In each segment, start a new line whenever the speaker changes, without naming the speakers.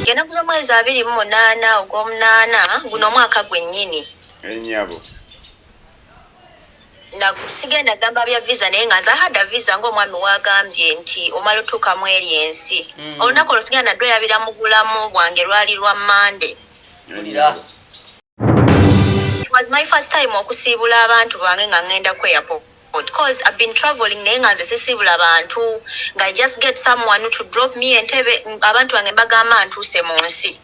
ngena ku mwezi 28 ogw'omunaana guno mwaka gwennyini
ennyabo
na sigenda gamba bya visa naye nga nza hada visa ng'omwami wagambye nti omala otuukamu eri ensi olunaku olwo sigenda nadweyabira mu bulamu bwange lwali lwa Monday. It was my first time okusiibula abantu bange nga ngenda ku airport because I've been traveling naye nga nze sisiibula abantu nga I just get someone to drop me Entebbe abantu bange bagamba ntuuse mu nsi.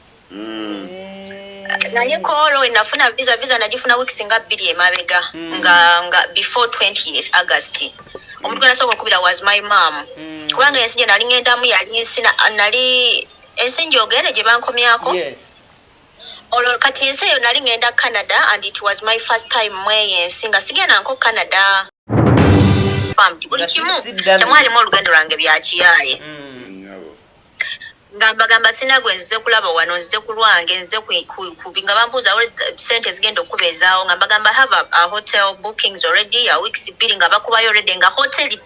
Naye kolo enafuna visa nagifuna weeks nga 2 emabega nga before 20th August. Omuntu gwe nasooka okubira was my mom. Kubanga ensi gye nali ngendamu yali ensi nali ensi njogere gye bankomyako.
Yes.
Olo kati ensi eyo nali ngenda Canada and it was my first time ensi nga sigenda nko Canada. Buli kimu temwalimu olugendo lwange byakiyaye. Gamba sina gwe nze kulaba wano nze ku lwange nze nga bambuuza sente zigenda okubeezaawo nga bagamba have a hotel bookings already a weeks 2 nga bakubayo already nga hotel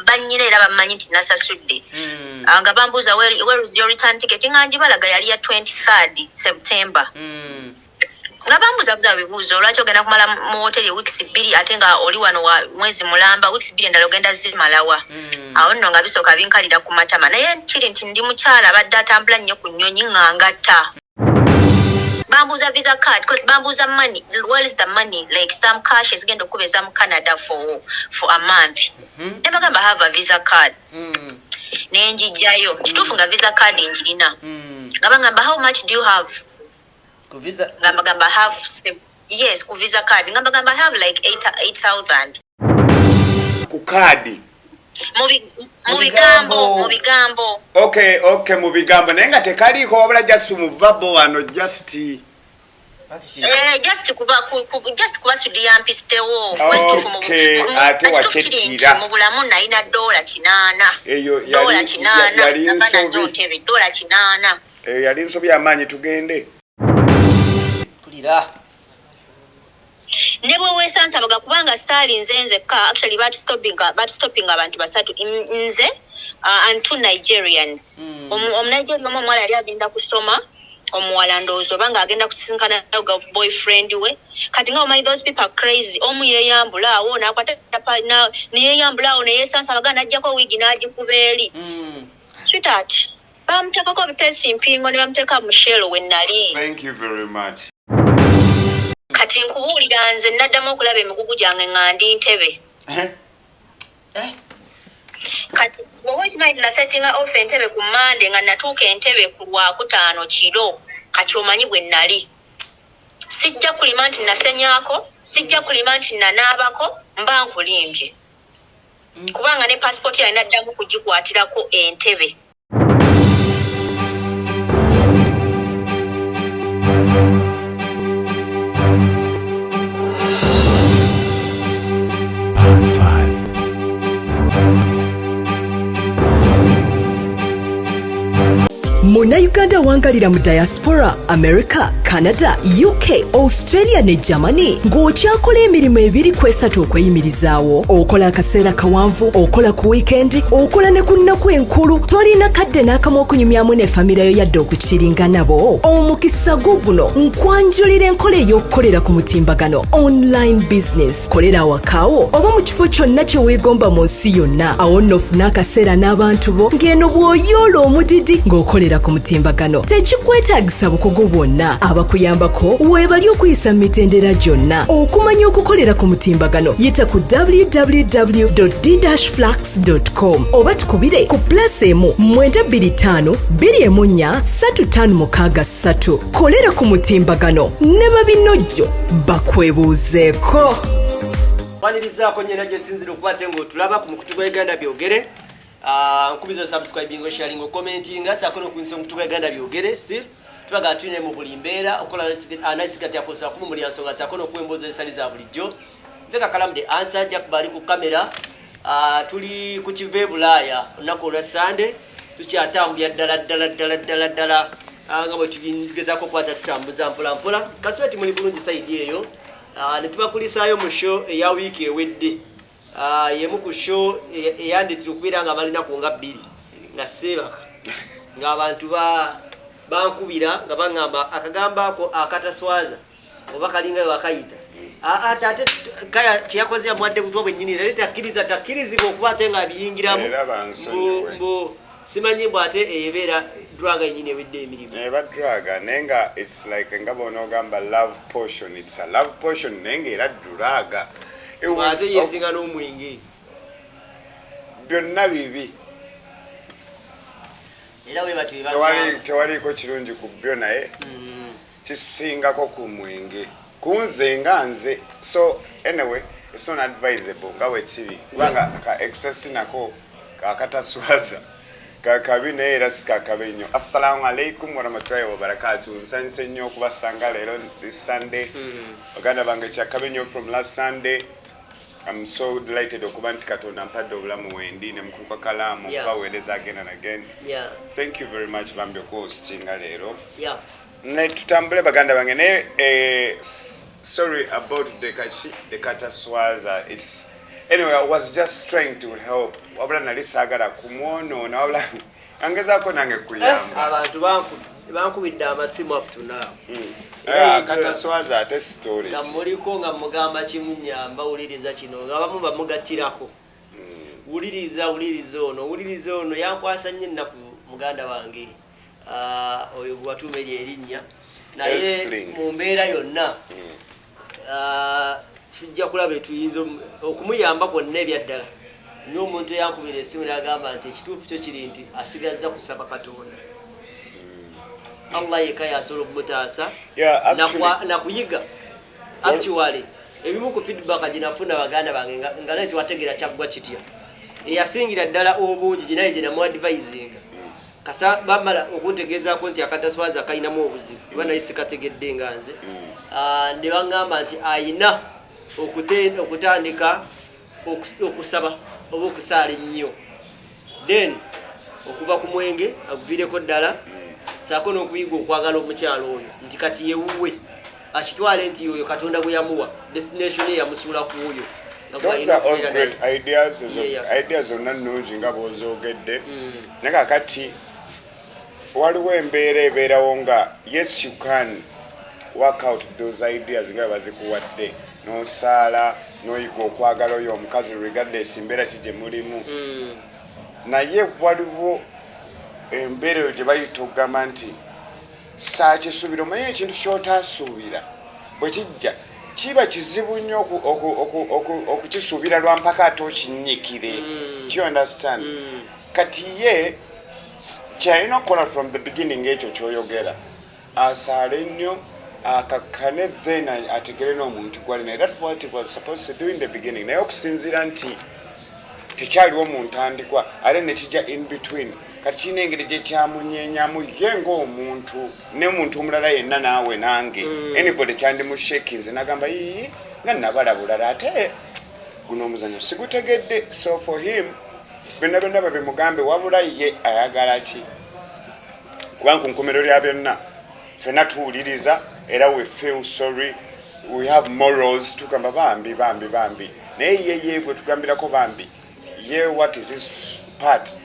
bannyina era bamanyi nti nasasudde nga bambuuza where is your return ticket nga njibalaga yali ya 23rd September nga bambuuza buza bibuuzo lwaki ogenda kumala mu hotel weeks 2 ate nga oli wano wa mwezi mulamba weeks 2 endala ogenda zimalawa awo nno nga bisooka binkalira ku matama naye kiri nti ndi mukyala abadde atambula nnyo ku nnyonyi ng'angatta bambuuza visa card because bambuuza money where is the money like some cash ezigenda okubeeza mu Canada for a month ne bagamba have a visa card ne njijjayo kituufu nga visa card njirina nga bagamba how much do you have
ku visa
gamba have yes ku visa card gamba have like 8,000
ku card
mu bigambo
okay mu bigambo naye nga tekaliko wabula just mu verbal wano just
kuba sudiyampistewo
ate wakyetira
mu bulamu nalina $8
eyo
yali $8
eyo yali nsobi y'amaanyi tugende
kulira
ne bwe weesansabaga kubanga staali nze nzekka actually stopping abantu basatu nze and 2 Nigerians Omunigeria omuwala yali agenda kusoma omuwala ndowooza oba ng'agenda kusisinkana boyfriend we kati nga omanyi those people are crazy omu yeeyambula awo n'akwata neyeeyambula awo neyeesansabaga n'aggyako wiigi n'agikuba eri sweetheart bamuteekako obutesi mpingo ne bamuteeka mushelo we nali.
Thank you very much.
Kati nkubuulira nze naddamu okulaba emigugu gyange nga ndi Ntebbe. Kati wowe kimanyi nasettinga off Entebbe ku Monday nga natuuka Entebbe ku Lwakutaano kiro kati omanyi bwe nali. Sijja kulima nti nasenyaako, sijja kulima nti nanaabako, mba nkulimbye. Kubanga ne passport yange naddamu kugikwatirako Entebbe.
Muna Uganda wangalira mu diaspora, America, Canada, UK, Australia ne Germany. Ng'okyakola emirimu 2 okweyimirizaawo. Okola akaseera kawanvu, okola ku weekend, okola ne ku nnaku enkulu. Tolina kadde n'akamu okunyumyamu ne famire yo yadde okukiringa nabo. Omukisa guno nkwanjulira enkola ey'okukolera ku mutimbagano online business. Kolera awakaawo oba mu kifo kyonna kye weegomba mu nsi yonna. Awo nno ofuna akaseera n'abantu bo ng'eno bw'oyoola omudidi ng'okolera ku mutimbagano. Tekikwetaagisa bukugu bwonna. Abakuyambako weebali okuyisa mu mitendera gyonna. Okumanya okukolera ku mutimbagano yita ku www.d-flax.com oba tukubire ku +1 925 214 kolera ku mutimbagano ne babinojjo bakwebuuzeeko.
Wanirizaako nyina gye sinzira okukwate ng'otulaba ku mukutu gwa Uganda byogere. Nkubizo subscribing, sharing, commenting, sakono kuinso mutu gwa Uganda byogere still. Tubaga tune mu buli mbeera okola anayisigati akosa ku mu lyansonga sakono kwemboza esaliza bulijjo. Nze Kakalamu the answer jack bali ku kamera. Tuli ku Kiva Ebulaya onako lwa Sunday tukyatambya ddala nga bwe tugezako kwata tutambuza mpola mpola kasweti muli bulungi side eyo. Ne tubakulisaayo mu show eya week ewedde. Yemu ku show eyanditira okubeera nga malina ku nga 2 nga sebaka nga abantu bankubira nga bangamba akagambako akataswaza oba kalinga wakayita ate kaya kyakoze amwadde butwa bwennyini era takkirizibwa okuba ate nga biyingiramu mbu simanyi bw ate ebeera draga yennyini ewedde emirimu
eba draga naye nga its like nga bonaogamba love potion its a love potion naye nga era draga
ate yesinga n'omwenge
byonna bibi
era webatwe
tewaliiko kirungi ku byo naye kisingako ku mwenge kunze nga nze so anyway it's not advisable nga wekiri kubanga ka excess nako kakataswaza kakabi naye era sikakabe nnyo. Assalamu alaikum warahmatullahi wabarakatuh. Nsanyuse nnyo okubasanga leero this Sunday baganda bange kyakabe nnyo from last Sunday. I'm so delighted okuba nti Katonda mpadde obulamu wendi ne mukulu KAKALAAMU okubaweereza again and again. Thank you very much bambi okuhostinga leero. Ne tutambule baganda bange naye sorry about the kataswaza. It's anyway, I was just trying to help. Wabula nali saagala kumwonoona wabula angezaako nange kuyamba.
Abantu bankubidde amasimu up to now.
Kataswaza ate story.
Nga muliko nga mugamba kimunyamba wuliriza kino nga bamu bamugatirako. Wuliriza ono yankwasa nnyo ennaku muganda wange. Oyo gwatuuma erinnya. Naye mu mbeera yonna tujja kulaba tuyinza okumuyamba kwonna ebyaddala. Nyo omuntu yankubira essimu n'agamba nti ekituufu kyo kiri nti asigazza kusaba Katonda. Allah yeka yasobola okumutaasa nakuyiga actually ebimu ku feedback ginafuna baganda bange nga naye tewategeera kyaggwa kitya eyasingira ddala obungi ginaye gye namu advisinga kasa bamala okuntegeezaako nti akataswaza kalinamu obuzibu kuba naye sikategedde nga nze ne baŋŋamba nti ayina okutandika okusaba oba okusaala ennyo then okuva ku mwenge aguviireko ddala saako n'okuyiga okwagala omukyalo oyo nti kati yewuwe akitwale nti oyo Katonda bwe yamuwa destination ye yamusuula ku oyo.
Those are all great ideas. Ideas zonna nnungi nga bw'ozoogedde naye kakati waliwo embeera ebeerawo nga yes you can work out those ideas nga bazikuwadde n'osaala n'oyiga okwagala oyo omukazi regardless embeera ki gye mulimu naye waliwo embeera eyo gye bayita okugamba nti saakisuubira omanyi ekintu kyotaasuubira bwe kijja kiba kizibu nnyo okukisuubira lwa mpaka ate okinnyikire. Do you understand? Kati ye kyalina okukola from the beginning ekyo kyoyogera asaale nnyo akakkane then ategere n'omuntu gwalina. That what he was supposed to do in the beginning naye okusinziira nti tekyaliwo mu ntandikwa ate ne kijja in between kati kirina engeri gye kyamunyeenyamu ye ng'omuntu ne muntu omulala yenna naawe nange anybody kyandimushakinze n'agamba yii nga nabalabulala ate guno omuzanyo sigutegedde. So for him byonna byonna babimugambe wabula ye ayagala ki kubanga ku nkomerero lya byonna ffenna tuwuliriza era we feel sorry we have morals tugamba bambi naye ye gwe tugambirako bambi ye what is his part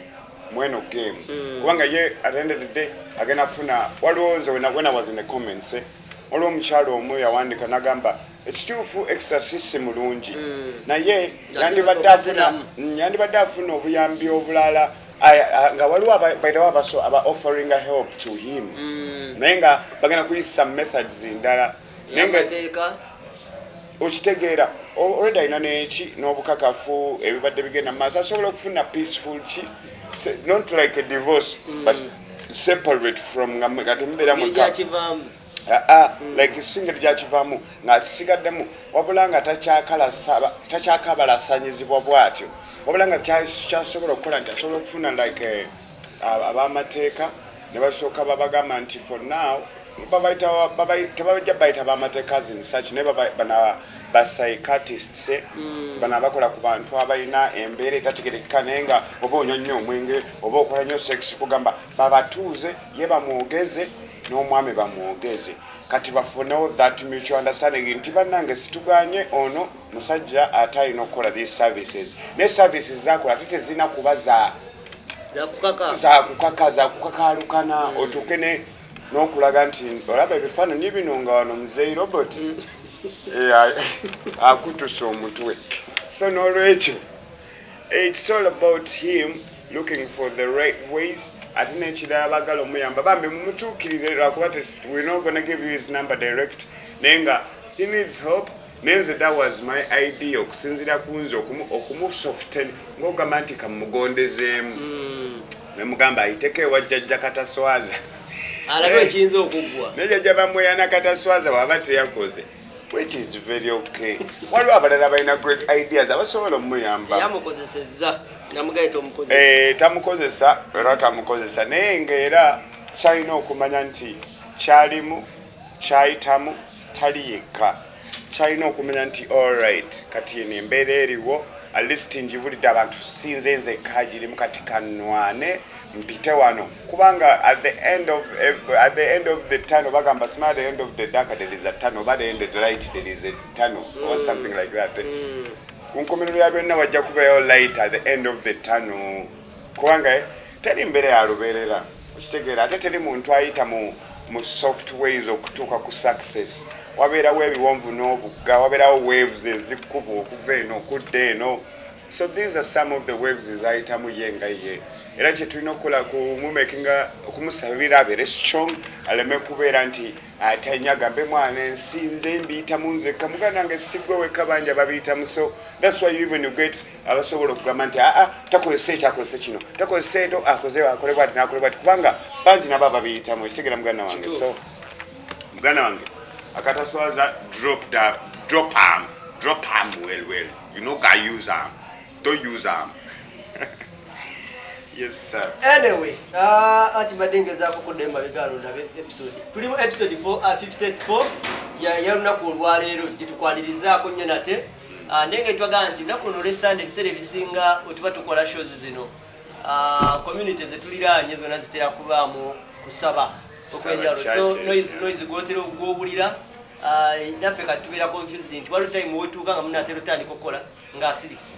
mweno game kubanga ye at the end of the day agenda funa waliwo nze when I was in the comments waliwo omukyalo omu yawandika n'agamba ekituufu ecstasy mulungi naye yandibadde afuna obuyambi obulala nga waliwo baitawo aba offering a help to him naye nga bagenda kuyisa methods ndala okitegeera already alina neki n'obukakafu ebibadde bigenda maaso asobola okufuna peaceful ki not like a divorce but separate from gatembeera like singeri gyakivaamu ng'akisigaddemu wabula nga takyakabalasanyizibwa bw'atyo wabula nga kyasobola okukola nti asobola okufuna like ab'amateeka ne basooka babagamba nti for now tebajja bayita b'amateeka as in such naye bana psychiatrists bana abakola ku bantu abalina embeera etategerekeka naye nga oba onywa nnyo omwenge oba okola nnyo sex kugamba babatuuze ye bamwogeze n'omwami bamwogeze kati bafunewo that mutual understanding nti bannange situganye ono musajja ate alina okukola these services naye services zakola ate tezirina kuba za kukakaalukana otuuke ne n'okulaga nti olaba ebifaananyi bino nga wano muzeeyi robot akutuse omutwe. So n'olwekyo it's all about him looking for the right ways. Ate n'ekirala bagala omuyamba bambi mumutuukirire lwakuba we're not gonna give you his number direct naye nga he needs help. Nenze that was my idea okusinzira kunze okumusoften ng'ogamba nti kamugondezeemu nemugamba ayiteko ewa jjajja Kataswaza
alaga ekiyinza okuggwa
ne jjajja bamweyana Kataswaza bw'aba teyakoze, which is very okay. Waliwo abalala balina great ideas abasobola omuyamba.
yamukozesezza namugaita omukozesa
tamukozesa era tamukozesa naye ng'era kyalina okumanya nti kyalimu kyayitamu tali yekka. Kyalina okumanya nti alright kati eno embeera eriwo at least njibulidde abantu sinze nzekka girimu kati kanwane mpite wano kubanga at the end of the tunnel bagamba smart at the end of the dark there is a tunnel but at the end of the light there is a tunnel or something like that. Kunkomerero ya byonna wajja kubayo light at the end of the tunnel kubanga teri mbeera ya lubeerera okitegeera ate teri muntu ayita mu soft ways okutuuka ku success. Wabeerawo ebiwonvu n'obugga, wabeerawo waves ezikuba okuva eno okudda eno. So these are some of the waves ezayitamu ye nga ye. Era kye tulina okukola kumumakinga okumusabira abeere strong aleme kubeera nti atanyagambe mwana ensinze mbiyitamu nzekka muganda nange siggwe wekka bangi ababiyitamu. So that's why you even get abasobola okugamba nti takozesa ekyakozesa kino takozesa eto akoze akole bwati n'akole bwati kubanga bangi nabo ababiyitamu ekitegeera muganda wange. So muganda wange Kataswaza drop arm well. You know, guy use arm. Don't use arm. Yes, sir.
Anyway, ati madengeza kukudemba bigalo ndabe episode. Tulimu episode 54 ya lunaku olwaleero gitukwalirizaako nnyo nate. Nenge twaga nti naku luno Sunday ebiseera ebisinga otuba tukola shows zino. Community zetuliraanye zonna zitera kubaamu kusaba. So noise gotero gwobulira naffe kati tubeera confused nti waliwo time wetuuka nga munatera otandika okukola nga asirikisa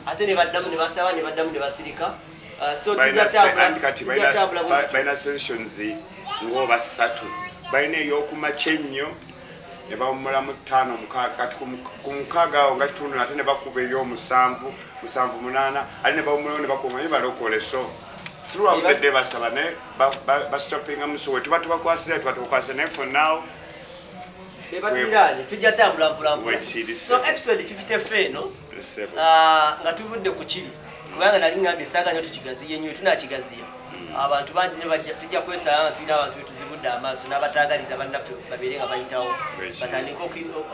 ate ne baddamu ne basaba ne baddamu ne basirika. So
balina sessions ng'oba 3 balina ey'okumakya ennyo ne bawumulamu 5 kati ku mukaaga awo nga kitundu ate ne bakuba ey'omusanvu 8 ate ne bawumulamu ne bakuba balokole. So throughout the day basaba ne bastopping so tuba tubakwasira ne for now
bebatiranye tujja tambula mpula. So episode 54 no nga tuvudde ku kiri kubanga nali ngambye esaaga nyo tukigaziye nnyo tunakigaziya abantu bangi ne tujja kwesanga tulina abantu betuzibudde amaaso n'abataagaliza bannaffe babeere nga bayitawo batandika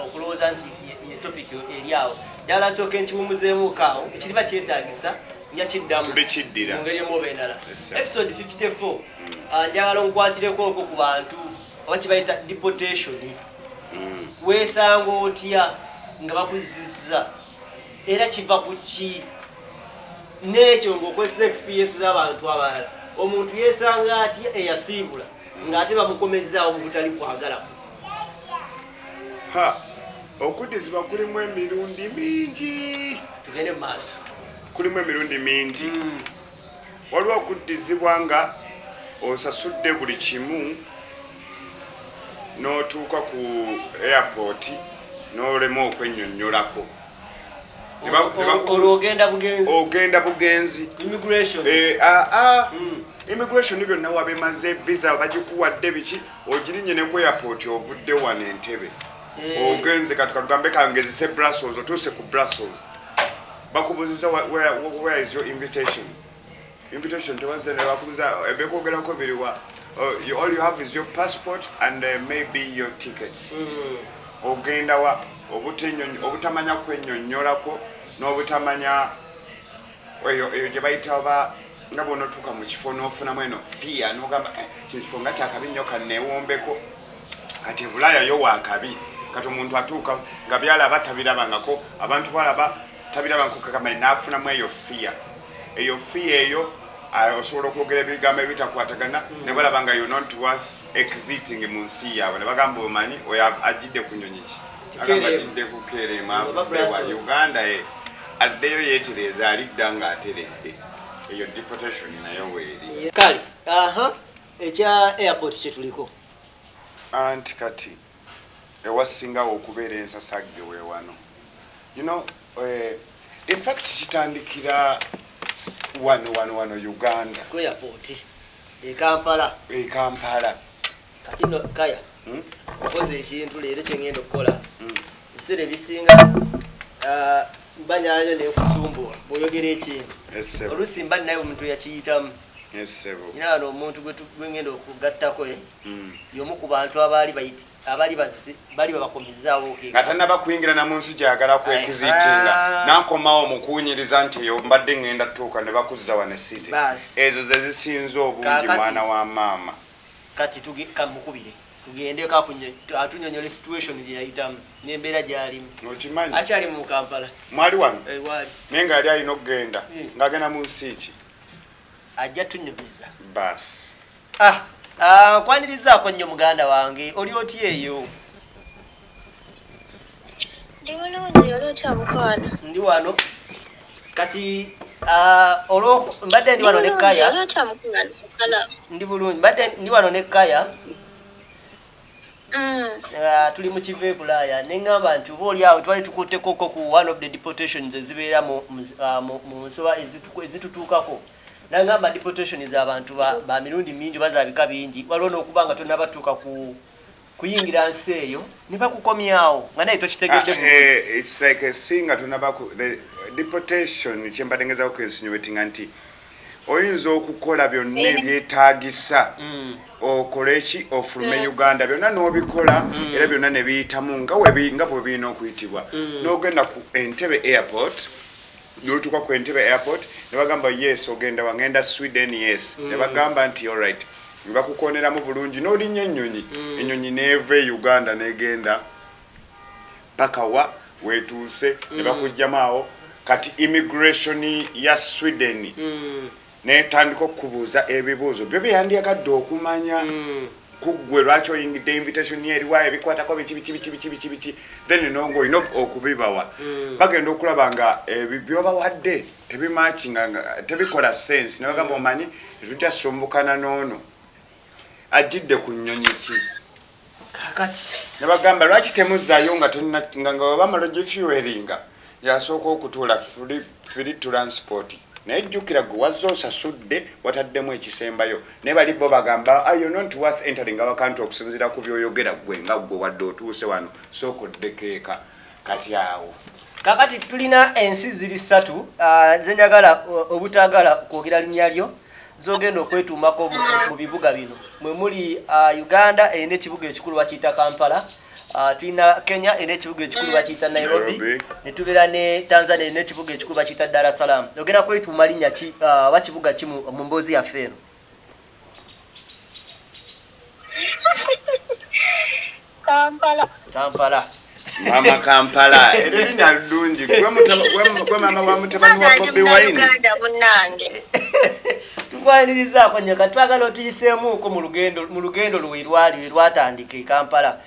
okulowooza nti ye topic eri awo njagala nsooka nkiwumuzeemuuko awo ekiriba kyetaagisa nja kiddamu mu ngeri emu oba endala. Episode 54 njagala nkwatireko okwo ku bantu oba kibayita deportation. Weesanga otya nga bakuzizza era kiva ku ki n'ekyo ng'okozesa experience z'abantu abalala omuntu yeesanga atya eyasiibula ng'ate bamukomezaawo mu butali kwagala.
Okuddizibwa kulimu emirundi mingi.
Tugende mu maaso.
Kulimu emirundi mingi. Waliwo okuddizibwa nga osasudde buli kimu n'otuuka ku airport n'olema okwennyonnyolako. Ogenda bugenzi.
Immigration.
Immigration byonna wabemaze visa bagikuwadde biki ogirinye ne ku airport ovudde wano Entebbe. Ogenze kati katugambe kangezese Brussels otuuse ku Brussels. Bakubuzisa where is your invitation? Invitation tewaze ne bakubuza ebekwogerako biriwa. All you have is your passport and maybe your tickets. Ogenda wa obutamanya kwennyonnyolako n'obutamanya eyo gye bayita ba nga bw'onootuuka mu kifo n'ofunamu eno fiya n'ogamba kino kifo nga kyakabi nnyo kanneewombeko kati Ebulaya yo waakabi kati omuntu atuuka nga byalaba tabirabangako abantu balaba tabirabangako kakamali n'afunamu eyo fiya eyo osobola okwogera ebigambo ebitakwatagana ne balaba nga you're not worth exiting mu nsi yaabwe ne bagamba omanyi oyo ajjidde ku nnyonyi ki agamba ajjidde ku Kerema wa Uganda addeyo yeetereza alidda ng'ateredde eyo deportation nayo weeri
kale ekya airport kye tuliko
anti kati ewasingawo okubeera ensasagge weewano. You know, in fact kitandikira wano Uganda
ku airport Kampala kati no kaya okoze ekintu leero kyengenda okukola bisere bisinga banyayo nekusumbuwa bwoyogera ekintu olusi mba naye omuntu yakiyitamu ina wano omuntu gwengenda okugattako yomu ku bantu abali babakomezaawo
nga tannaba kuyingira na mu nsi gyagala kwekizitinga nakomawo mukunyiriza nti eyo mbadde ngenda tuuka ne bakuzza wano esiti ezo ze zisinze obungi mwana wa maama.
Kati kamukubire tugende atunyonyola situation gye yayitamu n'embeera gy'alimu.
Okimanyi
akyali mu Kampala
mwali wano
wali
naye ng'ali alina okugenda ng'agenda mu nsi ki
ajja tunyumiza
basi.
Kwanirizaako nnyo muganda wange oli oti eyo?
Ndi bulungi, oli otya mukwano?
Ndi wano kati mbadde ndi wano ne Kaya.
Oli otya mukwano?
Ndi bulungi, mbadde ndi wano ne Kaya. Tuli mu Kiva Ebulaya neŋŋamba nti oba oli awo twali tukutteko ku one of the deportations ezibeera mu nsoba ezitutuukako. Nangamba deportation abantu ba mirundi mingi bazabika bingi waliwo n'okuba nga tonnabatuuka kuyingira nsi eyo ne bakukomyawo nga naye tokitegedde.
It's like a singa tonnabaku the deportation kyembadde ngezaako kwensinyowetinga nti oyinza okukola byonna ebyetaagisa okole eki ofulume Uganda byonna n'obikola era byonna ne biyitamu nga bwe birina okuyitibwa n'ogenda ku Entebbe airport n'otuuka ku Entebbe airport ne bagamba yes ogenda wangenda Sweden yes ne bagamba nti alright ne bakukoneramu bulungi n'olinnya ennyonyi neeva e Uganda n'egenda paka wa weetuuse ne bakugjamu awo kati immigration ya Sweden netandika okubuuza ebibuuzo byo byandyagadde okumanya kuggwe lwaki oyingidde invitation eriwa ebikwatako biki then nongo olina okubibawa bagenda okulaba nga byobawadde tebimakinga tebikola sense ne bagamba omanyi tetujja sombukana n'ono ajjidde ku nnyonyi ki
kakati
ne bagamba lwaki temuzzaayo nga bamala ogifueringa yasooka okutuula free transport naye jjukira gwe wazza osasudde wataddemu ekisembayo naye bali bo bagamba you're not worth entering our country okusinziira ku byoyogera gwe nga gwe wadde otuuse wano sooka oddekeeka kati awo
kakati tulina ensi ziri 3 zenjagala obutagala kwogera linnya lyo zogenda okwetuumako mu bibuga bino mwe muli Uganda erina ekibuga ekikulu bakiyita Kampala. Tulina Kenya erina ekibuga ekikulu bakiyita Nairobi ne tubeera ne Tanzania erina ekibuga ekikulu bakiyita Dar es Salaam. Ogenda kwetuuma linnya ki oba kibuga kimu mu mboozi yaffe eno? Kampala.
Mama Kampala erinya ddungi gwe mama wa mutabani wa Bobi Wine.
Tukwanirizaako nnyo kati twagala otuyiseemuuko mu lugendo lwe lwatandika e Kampala.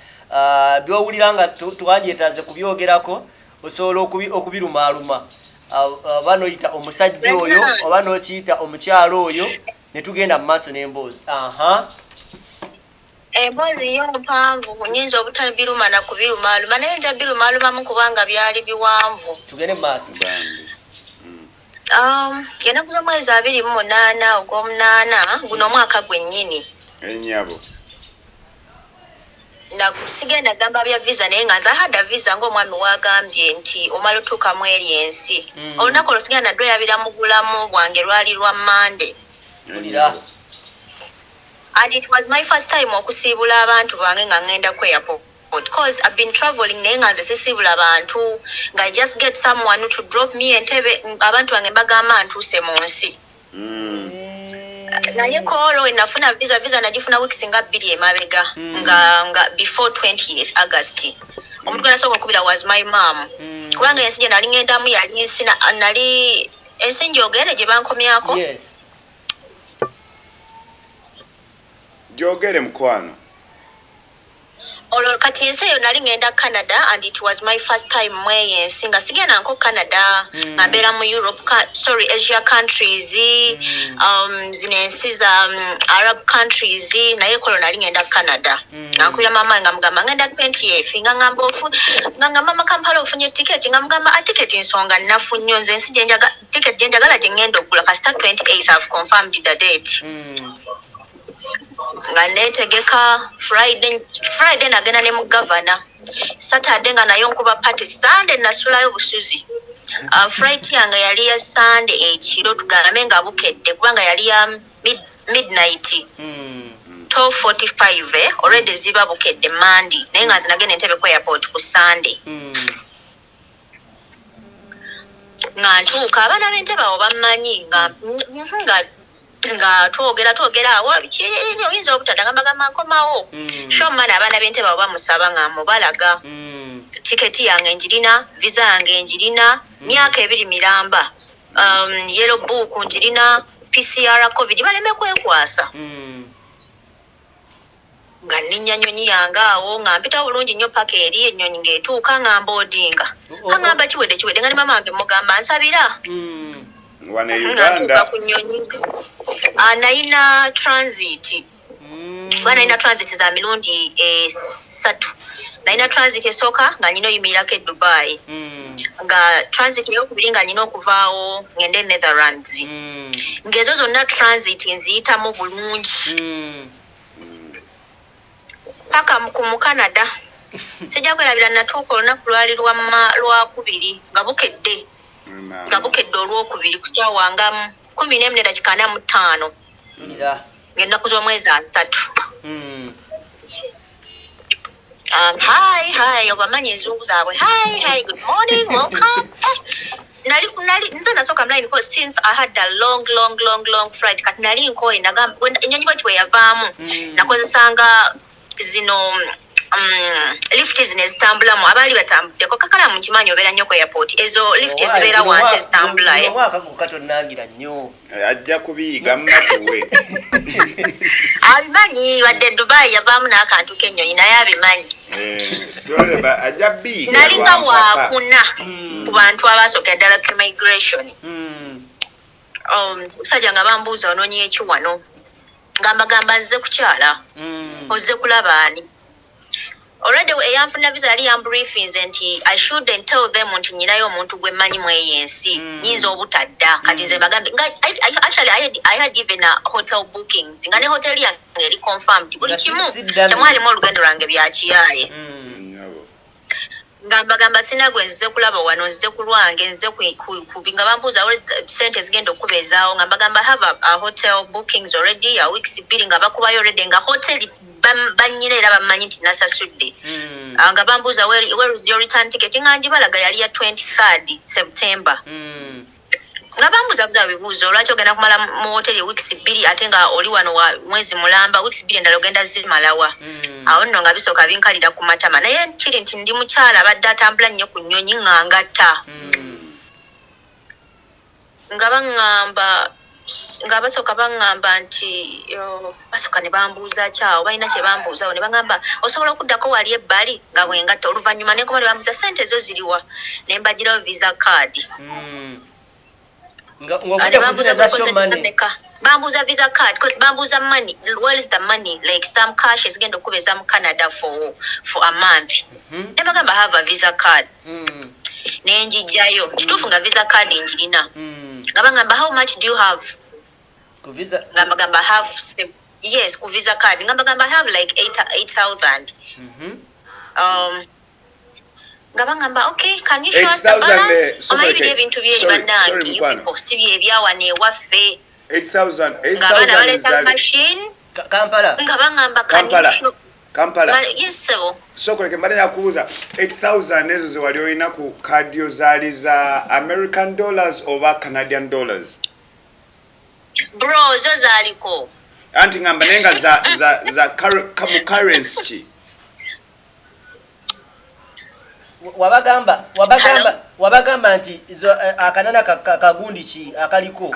Byowulira nga twandyetaaze kubyogerako osobola okubirumaaluma oba noyita omusajja oyo oba nokiyita omukyalo oyo ne tugenda mu maaso n'emboozi.
Emboozi yo mpanvu nyinza obutabiruma na kubirumaaluma naye nja birumaalumamu kubanga byali biwanvu.
Tugende mu maaso.
Genda ku mwezi 28 ogw'omunaana guno omwaka gwennyini.
Ennyabo
sigenda gamba bya visa naye nga nze hada visa ng'omwami wagambye nti omala otuukamu eri ensi. Olunaku olwo sigenda nadweyabira mu bulamu bwange lwali lwa Monday. And it was my first time okusiibula abantu bange nga ngenda ku airport because I've been traveling naye nga nze sisiibula bantu nga I just get someone to drop me Entebbe abantu bange mbagamba ntuuse mu nsi. Naye kolo enafuna visa nagifuna weeks nga 2 emabega nga before 20th August. Omuntu gwe nasooka okubira was my mom. Kubanga ensi gye nali ngendamu yali nali ensi njogere gye bankomyako.
Yes.
Jogere mukwano.
Olo kati ensi eyo nali ngenda Canada and it was my first time mweyensi nga sigenda nko Canada nga mbeera mu Europe Asia countries zino ensi za Arab countries naye kolo nali ngenda Canada nga nkulira mama nga mugamba ngenda 20th nga ngamba nga ngamba Kampala ofunye ticket nga mugamba a ticket nsonga nafu nnyo nze ensi ticket gye njagala gye ngenda okugula kasita 28th I've confirmed the date nga netegeka Friday nagenda ne mu governor Saturday nga nayo nkuba party Sunday nasulayo busuzi Friday yange yali ya Sunday ekiro tugambe nga bukedde kubanga yali ya midnight 12:45 already ziba bukedde Monday naye nga zinagenda Entebbe ku airport ku Sunday nga ntuuka abaana b'Entebbe abo bammanyi nga twogera awo oyinza obutadda ngamba nkomawo shomani abaana b'Entebbe abo bamusaba nga mubalaga tiketi yange njirina visa yange njirina myaka 2 miramba yellow book njirina PCR covid baleme kwekwasa nga ninya nyonyi yange awo nga mpita bulungi nnyo paka eri ennyonyi ng'etuuka nga mboodinga ngamba kiwedde nga ne mama wange mugamba nsabira
wane Uganda
naina transit naina transit za mirundi 3 naina transit esooka nga nyina oyimirako Dubai nga transit eyokubiri nga nyina okuvaawo ngende Netherlands ng'ezo zonna transit nziyitamu bulungi paka mu Canada sijja kwerabira natuuka olunaku lwali lwakubiri nga bukedde olwokubiri ku kyawa nga 11:45 ng'ennaku z'omwezi 3 hi obamanyi enzungu zaabwe hi good morning welcome nze nasooka mline ko since I had a long flight kati nali nkoye nagamba ennyonyi bweti bwe yavaamu nakozesanga zino lift zino ezitambulamu abaali batambuddeko KAKALAAMU nkimanyi obeera nnyo ku airport ezo lift ezibeera wansi ezitambula
omwaka gukatonangira nnyo
ajja kubiyiga mmatuwe
abimanyi wadde Dubai yavaamu n'akantu k'ennyonyi naye abimanyi
ajja biyiga
nalinga wakuna ku bantu abaasooka ddala ku immigration musajja nga bambuuza onoonyi eki wano ngamba nze kukyala ozze kulaba ani already eyanfuna visa yali yambriefings nti I shouldn't tell them nti nyinayo omuntu gwe mmanyi mu eyensi nyinza obutadda kati nze bagambe actually I had even a hotel bookings nga ne hotel yange eri confirmed buli kimu temwalimu olugendo lwange byakiyaye ngamba sina gwe nzize kulaba wano nzize ku lwange nzize nga bambuuza sente zigenda okubeezaawo nga mbagamba have a hotel bookings already a weeks 2 nga bakubayo already nga hotel banyina era bamanyi nti nasasudde nga bambuuza where is your return ticket nga njibalaga yali ya 23rd September nga bambuuza bibuuzo lwaki ogenda kumala mu hoteli weeks 2 ate nga oli wano wa mwezi mulamba weeks 2 endala ogenda zimalawa awo nno nga bisooka binkalira ku matama naye kiri nti ndi mukyala abadde atambula nnyo ku nnyonyi nga ngatta nga basooka baŋŋamba nti basooka ne bambuuza kyawo balina kye bambuuzawo ne baŋŋamba osobola okuddako wali ebbali nga bwengatta oluvannyuma nenkoma ne bambuuza sente ezo ziriwa ne mbagirawo visa card bambuuza visa card because bambuuza money where is the money like some cash ezigenda okubeeza mu Canada for a month ne bagamba have a visa card nenjijjayo kituufu nga visa card njirina nga bagamba how much do you have
ku visa
nga bagamba have yes ku visa card nga bagamba have like 8,000 nga bagamba okay can you show us the balance omayibiri ebintu byeri bannange yuko si byebyawane ewaffe
8,000
machine
Kampala
nga bagamba
Kampala
yes sebo
sokoleke mbale yakubuuza 8,000 ezo ze wali olina ku kadio zaali za American dollars oba Canadian dollars
bro zo zaaliko
anti ngamba nenga za currency ki
wabagamba nti akanana kagundi ki akaliko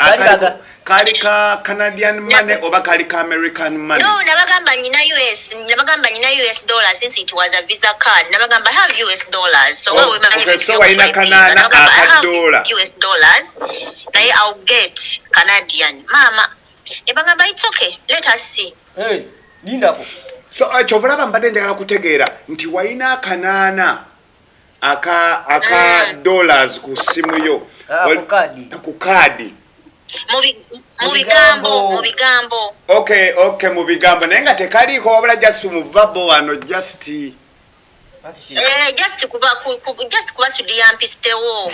kali ka Canadian money oba kali ka American money
no nabagamba nyinayo US, nabagamba nina US dollars since it was a Visa card. Nabagamba I have US dollars. So
oh, okay, so I na kanana $100.
US dollars. Naye I'll get Canadian. Mama, nabagamba it's okay. Let us see.
Hey, Linda.
So chovulaba mbadde njagala kutegeera nti wayina kanana aka dollars ku simu yo ku kadi
mu bigambo
okay mu bigambo naye nga tekaliko wabula just mu verbal wano just
kuba sudiyampistewo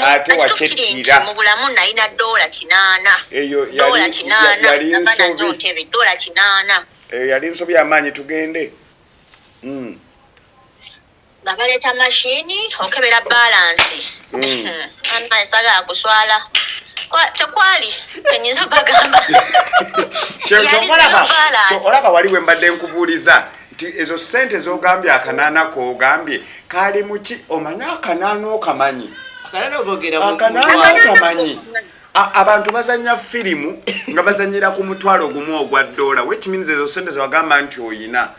ate wakyetira
mu bulamu nalina $8
eyo
yali $8
yali nsobi y'amaanyi tugende
nga baleeta mashini okebera balansi anaesagala kuswala tekwali tenyinza bagamba
olaba wali we mbadde nkubuuliza nti ezo sente z'ogambye akanana koogambye kali muki omanyi akanana okamanyi abantu bazanya firimu nga bazanyira ku mutwalo gumu ogwa $1 which means ezo sente zewagamba nti oyina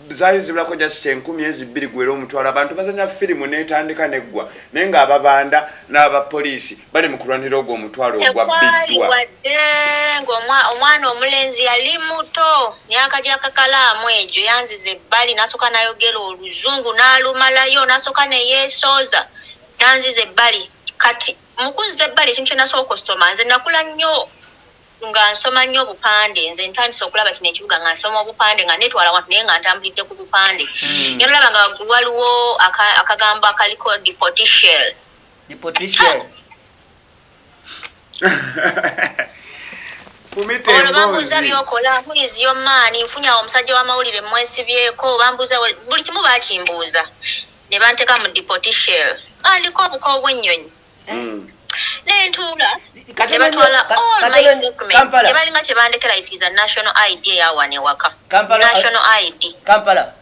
zaali zibulako just 10,000 gwera omutwalo abantu bazanya firimu netandika neggwa naye nga ababanda n'abapoliisi bali mu kulwanira ogwo omutwalo ogwabbiddwa
omwana omulenzi yali muto myaka gya kakalaamu egyo yanziza ebbali nasooka nayogera oluzungu n'alumalayo nasooka neyeesooza yanziza ebbali kati mukunziza ebbali ekintu kyenasooka okusoma nze nakula nnyo nga nsoma nnyo obupande nze ntandise okulaba kino ekibuga nga nsoma obupande nga netwala wantu naye nga ntambulidde ku bupande nolaba nga waliwo akagambo akaliko deportation olwo bambuuza byokola mpulizi yomaani nfunya omusajja w'amawulire mwesibyeko bambuuza buli kimu bakimbuuza ne banteeka mu deportation aliko obuko obw'ennyonyi nentuula nebatwala all my documents tebalinga kyebandekera it is a national ID eyawane waka national ID
Kampala.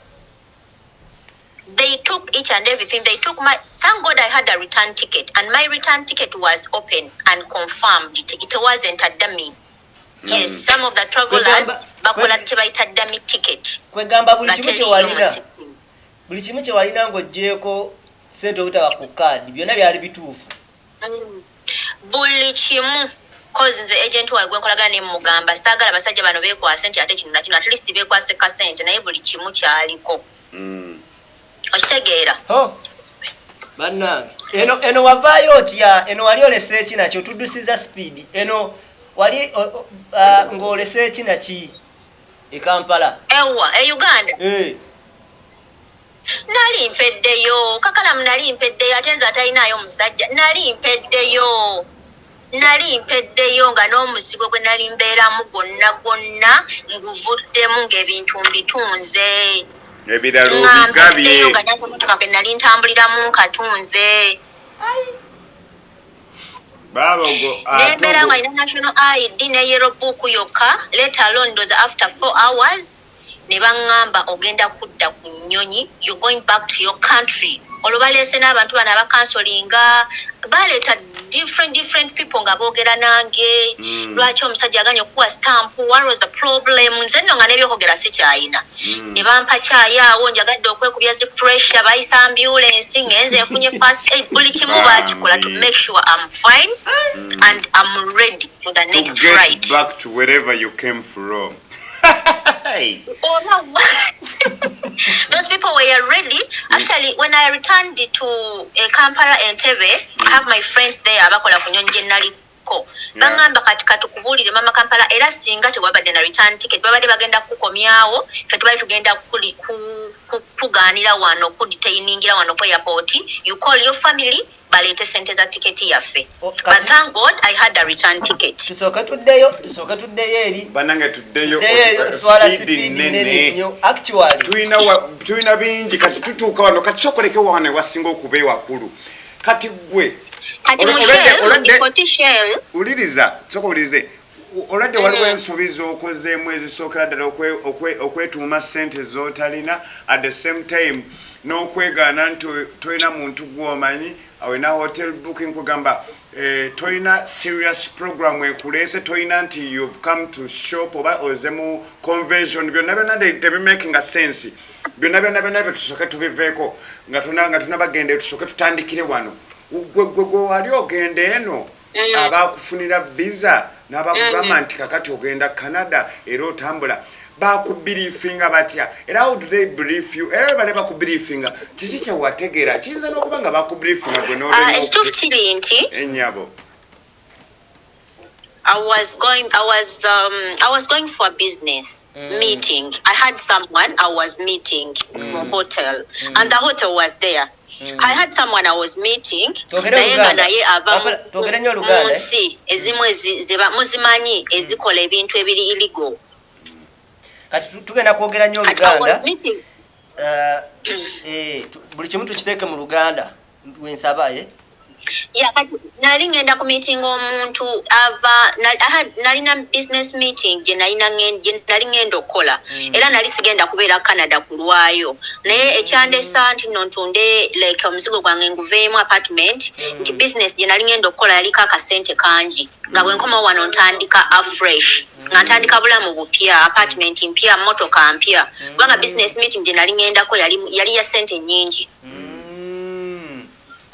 They took each and everything. They took my, thank God I had a return ticket and my return ticket was open and confirmed. It wasn't a dummy. Yes, some of the travelers bakola tebaita dummy ticket.
Kwegamba buli kimu kye walina ng'oggyeko sente obutaba ku kaadi byonna byali bituufu.
Buli kimu cause nze agent wa gwenkolagana ne mugamba saagala basajja bano beekwase nti ate kino nakino at least beekwase ka sente naye buli kimu kyaliko. Okitegeera
bannange eno wavaayo otya eno wali olese eki nakyo tuddusiza speed eno wali ng'olese eki naki e Kampala
ewa e Uganda nali mpeddeyo Kakalamu nali mpeddeyo ate nze atalinayo omusajja nali mpeddeyo nga n'omuzigo gwe nali mbeeramu gwonna nguvuddemu ng'ebintu mbitunze
ebirala obigabye
nga namotoka ke nali ntambuliramu nkatunze nembeera nga ina national ID ne yellow book yokka let alone those after 4 hours ne baŋŋamba ogenda kudda ku nnyonyi you going back to your country olwo baleese n'abantu bano abakansolinga baleeta different people nga boogera nange lwaki omusajja aganya okuwa stamp what was the problem nze nno nga n'ebyokwogera sikyayina ne bampa caayi awo njagadde okwekubya zi pressure bayisa ambulance ngenze nfunye first aid buli kimu bakikola to make sure I'm fine and I'm ready for the next flight
back to wherever you came from.
Oh no. Those people were ready. Actually, when I returned to Kampala and Entebbe, I have my friends there. Abakola kunyonje naliko. Bangamba katika tukubulire mama Kampala era singa tewabadde na return ticket babadde bagenda kukomyawo fe tubali tugenda kuganira wano ku detainingira wano ku airport. You call your family balete sente za tiketi yaffe. But thank God I had a return ticket.
Tusoka tuddeyo eri
banange tuddeyo
speed nene actually
tuina bingi kati tutuuka wano kati sokoleke wane wasinga okubeewa kulu kati gwe uliriza soko ulirize olwadde waliwo ensobi z'okozeemu ezisookera ddala okwetuuma sente z'otalina at the same time n'okwegaana nti tolina muntu gw'omanyi awena hotel booking kugamba toina serious program ekulese toina nti you've come to shop oba ozemu convention byonna byonna they be making a sense byonna tusoke tubiveeko nga tuna bagende tusoke tutandikire wano gwe wali ogende eno abakufunira visa n'abakugamba nti kakati ogenda Canada era otambula bakubiriefinga batya era how do they brief you bale bakubiriefinga kiki kyewategeera kiyinza n'okuba nga bakubiriefinga gwe
ekituufu kiri nti
ennyabo
I was going for a business meeting. I had someone I was meeting in a hotel, and the hotel was there. I had someone I was meeting. Naye ava munsi ezimu muzimanyi ezikola ebintu ebiri illegal.
Kati tugenda kwogera nnyo Oluganda. Buli kimu tukiteeke mu Luganda wensaba
kati nali ngenda ku meeting omuntu ava nalina business meeting gye nali ngenda okukola era nali sigenda kubeera Canada kulwayo naye ekyandesa nti nontunde like omuzigo gwange nguveemu apartment nti business gye nali ngenda okukola yaliko akasente kangi nga bwe nkoma wano ntandika afresh nga ntandika bulamu bupya apartment mpya motoka mpya kubanga business meeting gye nali ngendako yali ya sente nyingi.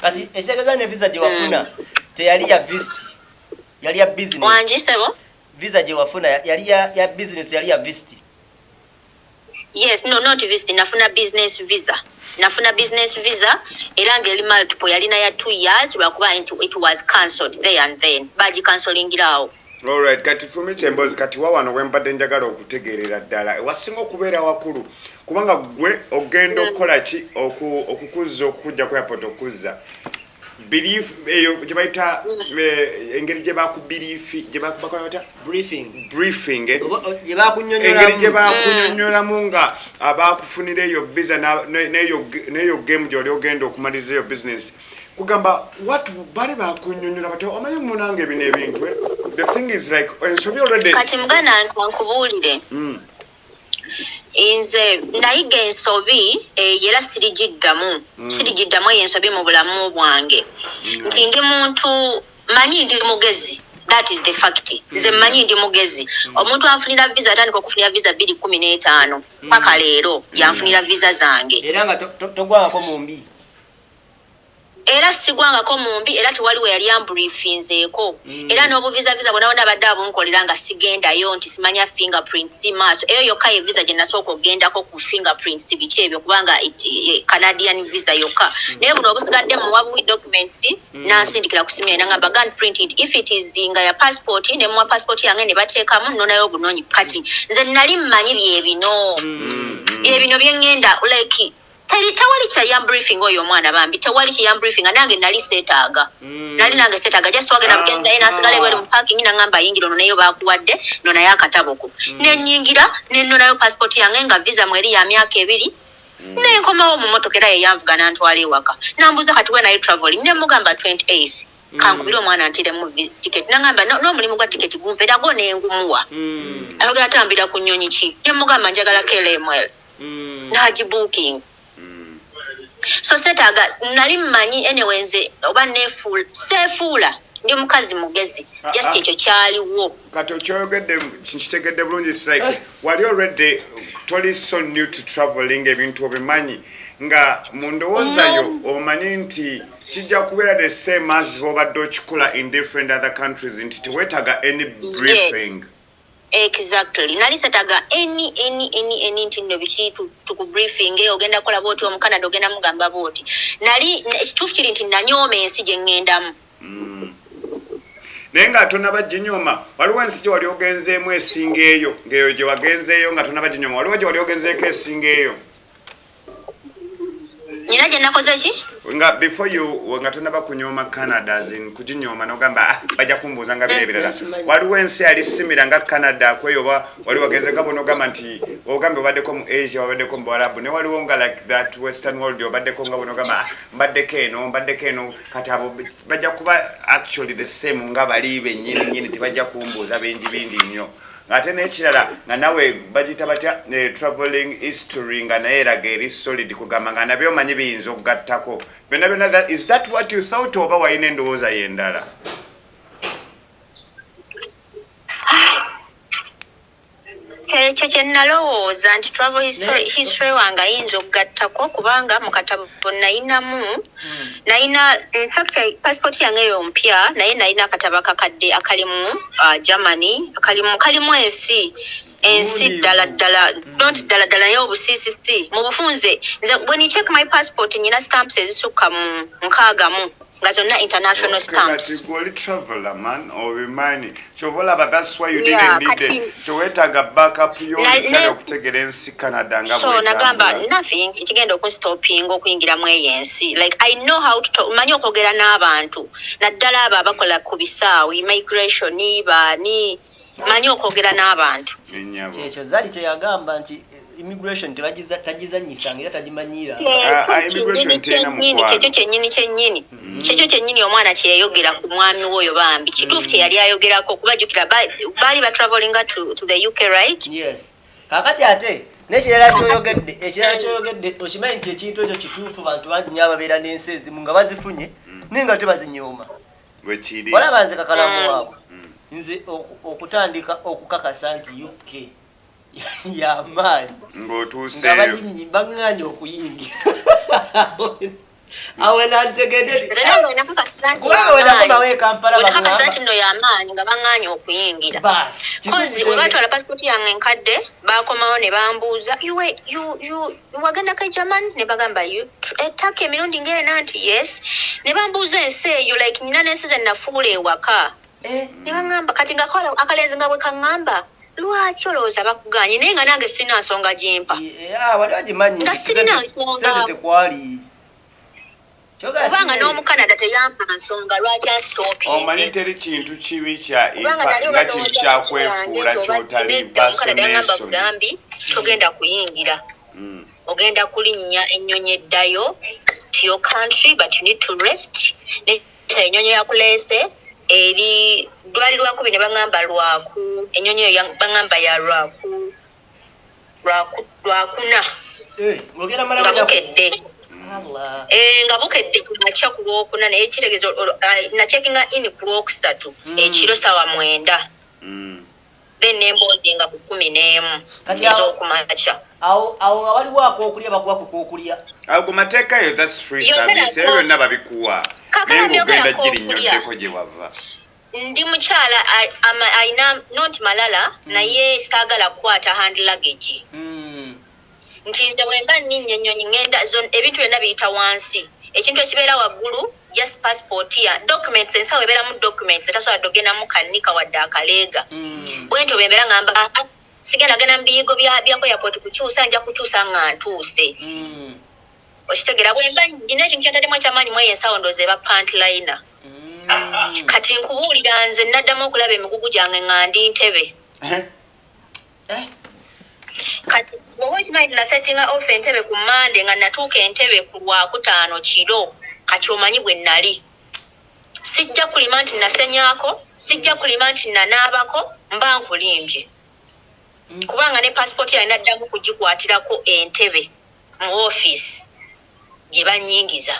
Kati esegeza ne visa je wafuna teyali ya visit yali ya business
wanji sebo
visa je wafuna yali ya business yali ya visit.
Yes, no, not visit, nafuna business visa era ngeli multiple yalina ya 2 years lwakuba it was cancelled there and then baji cancelling irawo.
Alright, kati fumi chembozi kati wawano wembadde njagala okutegeerera ddala wasinga okubeera wakulu kubanga gwe ogenda okukola ki okukuzza okukujja ku airport okuzza belief eyo gye bayita engeri gye bakubiriifi gye bakola bata briefing
gye bakunnyonnyola
engeri gye bakunnyonnyolamu nga abakufunira eyo visa n'eyo game gy'oli ogenda okumaliriza eyo business kugamba watu bale bakunnyonnyola bati omanyi munange ebino ebintu the thing is like ensobi already
kati mugana nkubuulire inze nayiga ensobi era sirigiddamu eyo ensobi mu bulamu bwange nti ndi muntu manyi ndi mugezi. That is the fact. Nze manyi ndi mugezi. Omuntu anfunira visa atandika okufunira visa 2015 paka leero yanfunira visa zange
era nga togwangako mu mbi
era sigwangako mumbi era tewali we yali ambriefinzeeko era n'obuviza bwona badde abunkolera nga sigendayo nti simanya fingerprints maaso eyo yokka ye visa gye nasooka ogendako ku fingerprints biki ebyo kubanga Canadian visa yokka naye buno obusigadde muwabuwi documents nansindikira ku simu nangamba gun print it if it is nga ya passport ne muwa passport yange ne bateekamu nonayo obunonyi kati nze nali mmanyi byebino byengenda like tewali kya yam briefing oyo omwana bambi tewali kya yam briefing nange nali setaaga just wagenda mugenda ina asigale bali mu parking nangamba yingira ono nayo bakuwadde nona yakataboko nenyingira nenonayo passport yange nga visa mweri ya myaka 2 nenkomawo mu motoka era yeyanvugana ntwale ewaka nambuza kati we nayo traveling nemugamba 28th kankubira omwana ntiremu ticket nangamba n'omulimu gwa ticket gumpeera go nengumuwa ayogera atambira ku nnyonyi ki nemugamba njagala KLML nagibooking. So setaga nali mmanyi anyway nze oba sefuula ndi mukazi mugezi just ekyo kyaliwo
kati okyogedde kitegedde bulungi strike wali already toli so new to traveling ebintu obimanyi nga mu ndowoozayo omanyi nti kijja kubeera the same as bw'obadde okikola in different other countries nti teweetaga any briefing.
Exactly. Nali setaga any nti nno biki tuku briefing ogenda kola boti omu Canada ogenda mugamba boti. Nali ekituufu kiri nti nanyooma ensi gye ŋŋendamu.
Naye nga tonaba ginyoma waliwo ensi gye wali ogenzeemu esinga eyo ng'eyo gye wagenzeeyo nga tonaba ginyoma waliwo gye wali ogenzeeko esinga eyo.
Nina gye nakoze ki?
Nga before you nga tonaba kunyoma Canada zin kuginyoma nogamba bajja kumbuuza nga bire birala waliwo ensi yali simira nga Canada kweyo wali wagenze nga bono gamba nti ogambe baddeko mu Asia baddeko mu Arabu ne waliwo nga like that western world baddeko nga bono gamba mbaddeko eno kati abo bajja kuba actually the same nga bali bennyini tebajja kumbuuza bingi nnyo ngate n'ekirala nga nawe bagita batya traveling history nga naye eraga eri solid kugamba nga nabyo omanyi biyinza okugattako byonna byonna. Is that what you thought oba walina endowooza y'endala?
Ekyo kye nalowooza nti travel history wange ayinza okugattako kubanga mu katabo nayinamu in fact passport yange eyo mpya naye nayina akatabo akakadde akalimu Germany kalimu ensi ddala don't ddala naye obusiisisi mu bufunze when you check my passport nyina stamps ezisukka mu 6 nga zonna international stamps.
But traveler man or remaining chovola, that's why you didn't need to wait a backup yo okutegera ensi Canada nga
so nagamba nothing ikigenda okunstopinga okuyingira mu ensi like I know how to talk manyi okwogera n'abantu naddala abo abakola ku bisaawo immigration ni manyi okwogera n'abantu
ekyo zali kye yagamba nti immigration tagizanyisa ngira tagimanyira
immigration tena mukwano
kyekyo kyennyini omwana kyeyayogera ku mwami woyo bambi kituufu kye yali ayogerako kubajjukira baali ba travelinga to the UK right?
Yes. Kakati ate n'ekirala kyoyogedde okimanyi nti ekintu ekyo kituufu bantu bangi nnyo ababeera n'ensi ezimu nga bazifunye naye nga tebazinyooma olaba nze kakalamu waabwe nze okutandika okukakasa nti UK y'amaanyi nga balinyi baŋŋaanye okuyingira awe nantegedde kubanga wenakomawo Kampala
bakakasa nti nno y'amaanyi nga baŋŋaanye okuyingira kozi we batwala pasipoti yange enkadde bakomawo ne bambuuza wagenda Kayaman ne bagamba ettaka emirundi ng'ena nti yes ne bambuuza ensi eyo like nyina n'ensi ze nafuula ewaka ne baŋŋamba kati ngakola akalenzi nga bwe kaŋŋamba lwaki olowooza bakuganye naye nga nange sirina nsonga gyempa
wali wagimanyi sente tekwali
kubanga n'omukanada teyampa nsonga lwaki anstopinge
omanyi teri kintu kibi nga kintu kyakwefuula kyotali impersonation
togenda kuyingira ogenda kulinnya ennyonyi eddayo to your country but you need to rest ennyonyi yakuleese eri lwali lwakubiri ne baŋŋamba lwaku ennyonyi eyo baŋŋamba ya lwakuna nga bukedde nga bukedde ku makya ku lwokuna naye kitegeeza nacekinga in ku lwokusatu ekiro sawa 9 then nembodinga ku 11 ez'okumakya
awo nga waliwo ak'okulya bakuba ku k'okulya
awo ku mateeka eyo that's free service eyo byonna babikuwa naye ng'ogenda girinyoddeko gye wava
ndi mukyala ayina not malala naye saagala kukwata hand luggage nti nze bwemba nninnya ennyonyi ngenda ebintu byonna biyita wansi ekintu ekibeera waggulu just passport ya documents ensawo ebeeramu documents etasobola dogendamu kannika wadde akaleega bwentyo bwembeera ngamba sigenda genda mu biyigo byako airport kukyusa nja kukyusa nga ntuuse okitegera bwemba nina ekintu kyentaddemu ekyamaanyi mu eyo ensawo ndooza eba pantliner kati nkubuulira nze naddamu okulaba emigugu gyange nga ndi ntebe kati wowe kimanyi nasettinga off entebe ku Monday nga natuuka entebe ku Lwakutaano kiro kati omanyi bwe nnali sijja kulima nti nasenyaako sijja kulima nti nanaabako mba nkulimbye kubanga ne passport yange naddamu kugikwatirako entebe mu office gye bannyingiza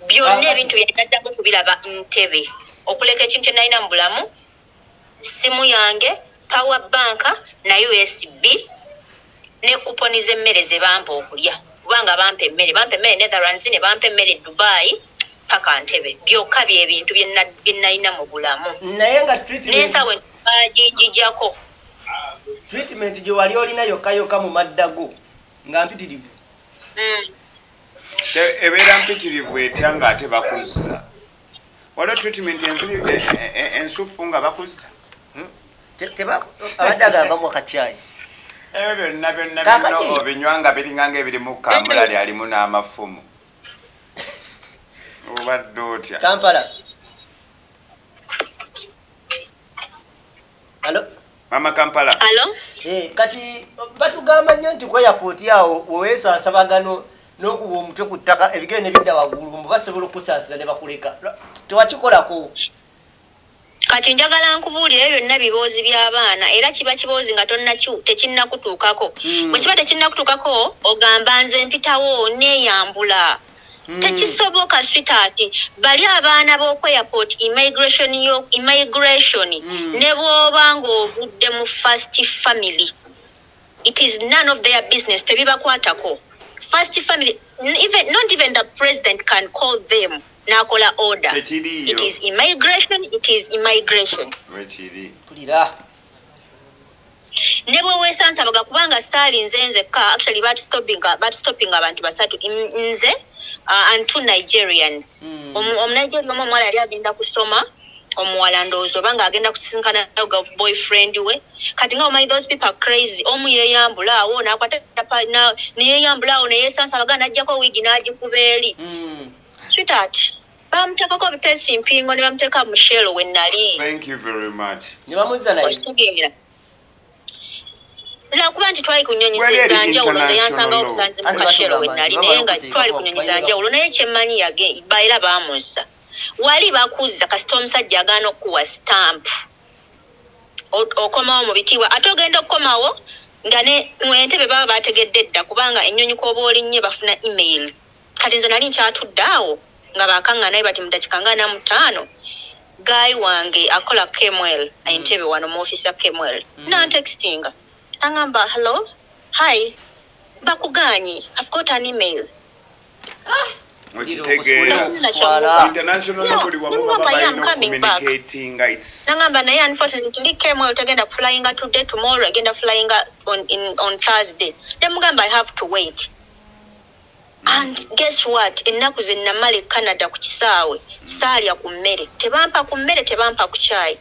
byonna ebintu byanaddamu kubiraba ntebe okuleka ekintu kye nalina mu bulamu simu yange power bank na USB ne kuponi z'emmere ze bampa okulya kubanga bampa emmere Netherlands ne bampa emmere Dubai paka ntebe byokka byebintu byenalina mu bulamu
naye nga
nensawe bagijjako
treatment gye wali olina yokka mu maddago nga mpitirivu
ebeera mpitirivu etya nga ate bakuzza waliwo treatment ensufu nga bakuzza
abadde agavamu akacyayi
ebyo byonna obinywa nga biringanga ebirimu kambulali alimu n'amafumu obadde otya
Kampala alo
mama Kampala
alo
kati batugamba nnyo nti ku airport awo weweeso asabagano n'okuba omutwe ku ttaka ebigere ne bidda waggulu mbu basobola okusaasira ne bakuleka tewakikolako
kati njagala nkubuulira byonna biboozi by'abaana era kiba kiboozi nga tekinnakutuukako bwe kiba tekinnakutuukako ogamba nze mpitawo neeyambula tekisoboka switaati bali abaana b'oku airport immigration ne bw'oba ng'ovudde mu first family it is none of their business tebibakwatako first family not even the president can call them nakola order it is immigration nebo wesansabaga kubanga sali nzenze ka actually but stopping abantu basatu nze and two Nigerians Nigeria mwala yali agenda kusoma omuwala ndowooza obanga agenda kusisinkana boyfriend we kati nga omanyi those people are crazy omu yeeyambula awo n'akwata neyeyambula awo neyesansabaga n'ajjako wigi n'agikuba eri sweetheart bamuteekako obutesi mpingo ne bamuteeka mushelo we nali
thank you very much
Nebamuza naye
kuba nti twali kunyonyiza njawulo nze yansangawo obusanzi mu kashero we nali naye nga twali kunyonyiza njawulo naye kyemmanyi era baamussa wali bakuza kasita omusajja agaana okuwa stamp okomawo mu bitiibwa ate ogenda okukomawo nga entebe baba bategedde dda kubanga ennyonyi kooba olinnye bafuna email kati nze nali nkyatudde awo nga bakaŋŋa naye bati mu dakiika nga 45 gayi wange akola Kemwel entebe wano mu ofisi ya Kemwel nantextinga angamba hello hi bakuganye I've got an email
international buli wamu baba balina communicating it's
nangamba naye unfortunately Kemwel tagenda flying today tomorrow agenda flying on Thursday demugamba I have to wait and guess what ennaku ze namale Canada ku kisaawe saalya ku mmere tebampa ku chai